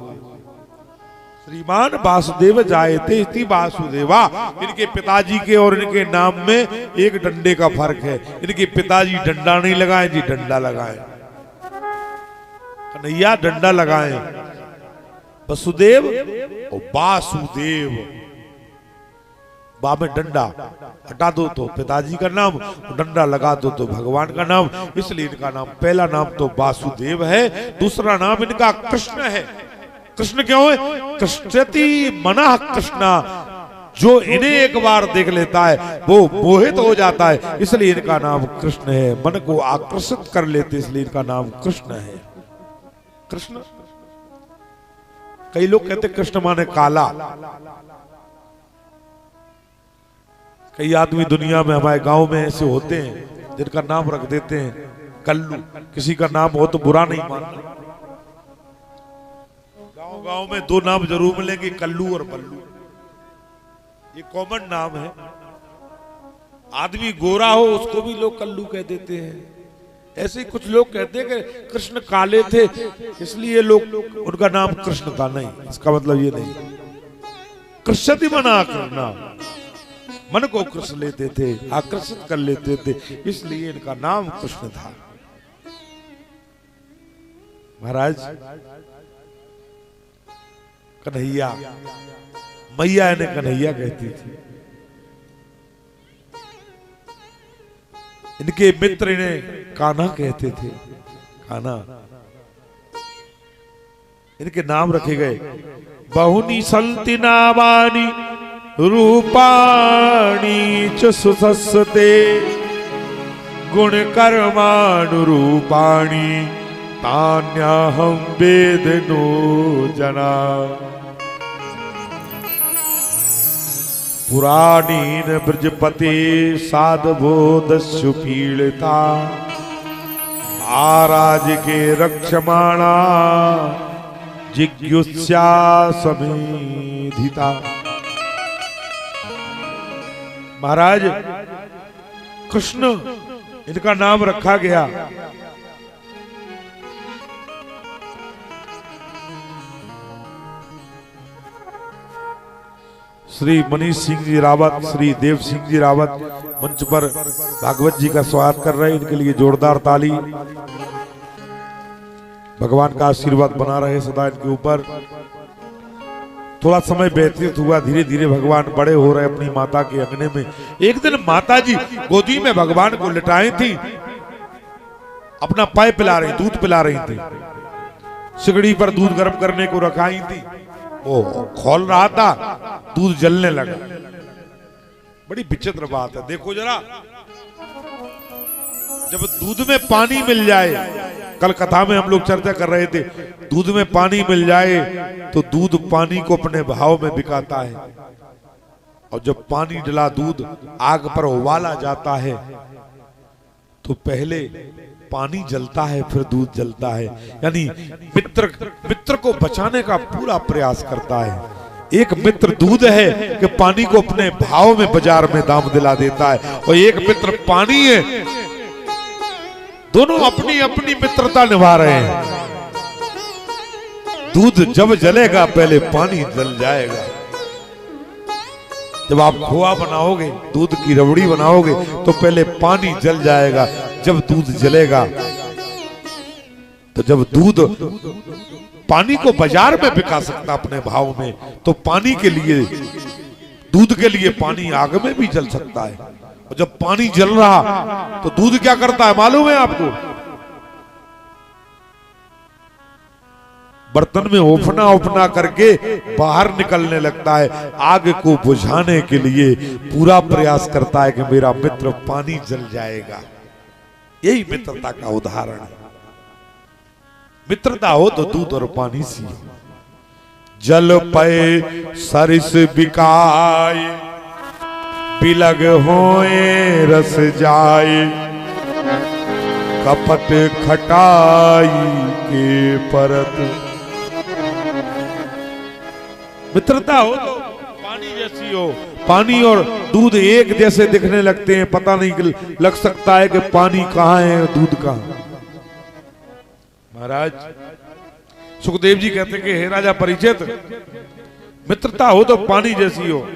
[SPEAKER 1] श्रीमान वासुदेव जायते इति वासुदेवा। इनके पिताजी के और इनके नाम में एक डंडे का फर्क है। इनके पिताजी डंडा नहीं लगाए जी, डंडा लगाए। कन्हैया डंडा लगाए। वसुदेव और वासुदेव, बा में डंडा हटा दो तो पिताजी का नाम, डंडा लगा दो तो भगवान का नाम। इसलिए इनका नाम, पहला नाम तो वासुदेव है। दूसरा नाम इनका कृष्ण है। कृष्ण क्यों है? कृष्णति मनः कृष्णा। जो इन्हें एक बार देख लेता है वो मोहित हो जाता है, इसलिए इनका नाम कृष्ण है। मन को आकर्षित कर लेते, इसलिए इनका नाम कृष्ण है। कृष्ण, कई लोग कहते कृष्ण माने काला। कई आदमी दुनिया में, हमारे गांव में ऐसे होते हैं जिनका नाम रख देते हैं कल्लू। किसी का नाम हो तो बुरा नहीं मानना। गांव में दो नाम जरूर मिलेंगे, कल्लू और बल्लू। ये कॉमन नाम है। आदमी गोरा हो उसको भी लोग कल्लू कह देते हैं। ऐसे ही कुछ लोग कहते हैं कि कृष्ण काले थे इसलिए लोग उनका नाम कृष्ण था। नहीं, इसका मतलब ये नहीं। कृष्ण मना करना, मन को कृष्ण लेते थे, आकर्षित कर लेते थे, इसलिए इनका नाम कृष्ण था। महाराज कन्हैया, मैया इन्हें कन्हैया कहती थी। इनके मित्र इन्हें कान्हा कहते थे। कान्हा, इनके नाम रखे गए। बहुनी संति नामानि रूपाणि च सुसस्ते गुण कर्मानुरूपाणि तान्याहं वेदनो जना। पुराणीन ब्रजपते साधबोधस्यु पीड़िता आराज के रक्षमाणा जिज्ञुस्या समेधिता। महाराज कृष्ण इनका नाम रखा गया। श्री मनीष सिंह जी रावत, श्री देव सिंह जी रावत मंच पर भागवत जी का स्वागत कर रहे हैं। इनके लिए जोरदार ताली। भगवान का आशीर्वाद बना रहे सदा इनके ऊपर। थोड़ा समय व्यतीत हुआ, धीरे धीरे भगवान बड़े हो रहे अपनी माता के अंगने में। एक दिन माता जी गोदी में भगवान को लिटाई थी, अपना पाय पिला रही, दूध पिला रही थी। सिगड़ी पर दूध गर्म करने को रखाई थी, वो खोल रहा था, दूध जलने लगा। बड़ी विचित्र बात है। देखो जरा, जब दूध में पानी मिल जाए, कल कथा में हम लोग चर्चा कर रहे थे, दूध में पानी मिल जाए तो दूध पानी को अपने भाव में बिकाता है। और जब पानी डला दूध आग पर उबाला जाता है तो पहले पानी जलता है, फिर दूध जलता है। यानी मित्र को बचाने का पूरा प्रयास करता है। एक मित्र दूध है कि पानी को अपने भाव में बाजार में दाम दिला देता है, और एक मित्र पानी है। दोनों अपनी अपनी मित्रता निभा रहे हैं। दूध जब जलेगा पहले पानी जल जाएगा। जब आप खोआ बनाओगे, दूध की रबड़ी बनाओगे तो पहले पानी जल जाएगा, जब दूध जलेगा। तो जब दूध पानी को बाजार में बिका सकता अपने भाव में, तो पानी के लिए, दूध के लिए पानी आग में भी जल सकता है। और जब पानी जल रहा तो दूध क्या करता है मालूम है आपको? बर्तन में ओफना ओफना करके बाहर निकलने लगता है। आग को बुझाने के लिए पूरा प्रयास करता है कि मेरा मित्र पानी जल जाएगा। यही मित्रता का उदाहरण है। मित्रता हो तो दूध और पानी सी। जल पय सरिस बिकाए, बिलग होए रस जाए, कपट खटाई के परत। मित्रता हो तो पानी जैसी हो। पानी और दूध एक जैसे दिखने लगते हैं, पता नहीं लग सकता है कि पानी कहाँ है दूध कहाँ। महाराज सुखदेव जी कहते हैं कि हे राजा परीक्षित, मित्रता हो तो पानी जैसी हो।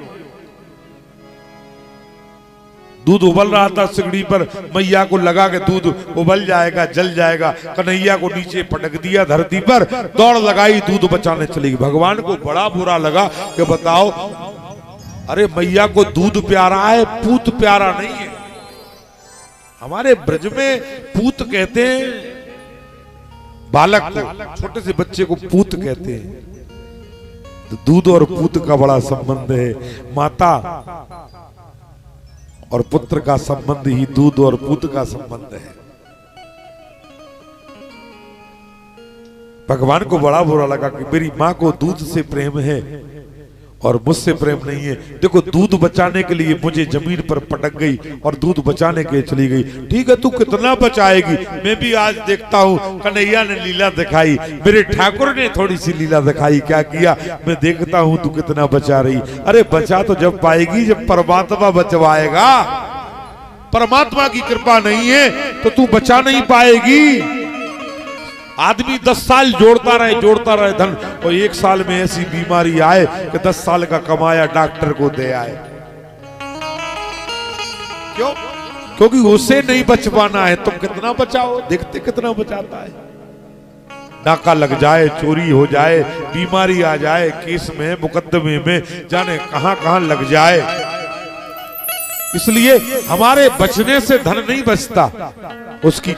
[SPEAKER 1] दूध उबल रहा था सिगड़ी पर, मैया को लगा के दूध उबल जाएगा, जल जाएगा। कन्हैया को नीचे पटक दिया धरती पर, दौड़ लगाई, दूध बचाने चली गई। भगवान को बड़ा बुरा लगा कि बताओ, अरे मैया को दूध प्यारा है, पूत प्यारा नहीं है। हमारे ब्रज में पूत कहते हैं बालक को, छोटे से बच्चे को पूत कहते हैं। तो दूध और पूत का बड़ा संबंध है। माता और पुत्र का संबंध ही दूध और पूत का संबंध है। भगवान को बड़ा बुरा लगा कि मेरी माँ को दूध से प्रेम है और मुझसे प्रेम नहीं है। देखो, दूध बचाने के लिए मुझे जमीन पर पटक गई और दूध बचाने के लिए चली गई। ठीक है, तू कितना बचाएगी? मैं भी आज देखता हूँ, कन्हैया ने लीला दिखाई, मेरे ठाकुर ने थोड़ी सी लीला दिखाई। क्या किया? मैं देखता हूँ तू कितना बचा रही। अरे बचा तो जब पाएगी जब परमात्मा बचवाएगा। परमात्मा की कृपा नहीं है तो तू बचा नहीं पाएगी। आदमी 10 साल जोड़ता रहे धन, और 1 साल में ऐसी बीमारी आए कि 10 साल का कमाया डॉक्टर को दे आए। क्यों? क्योंकि उसे नहीं बच पाना है। तुम कितना बचाओ, देखते कितना बचाता है। डाका लग जाए, चोरी हो जाए, बीमारी आ जाए, केस में, मुकदमे में, जाने कहां कहां लग जाए। इसलिए हमारे बचने से धन नहीं बचता, उसकी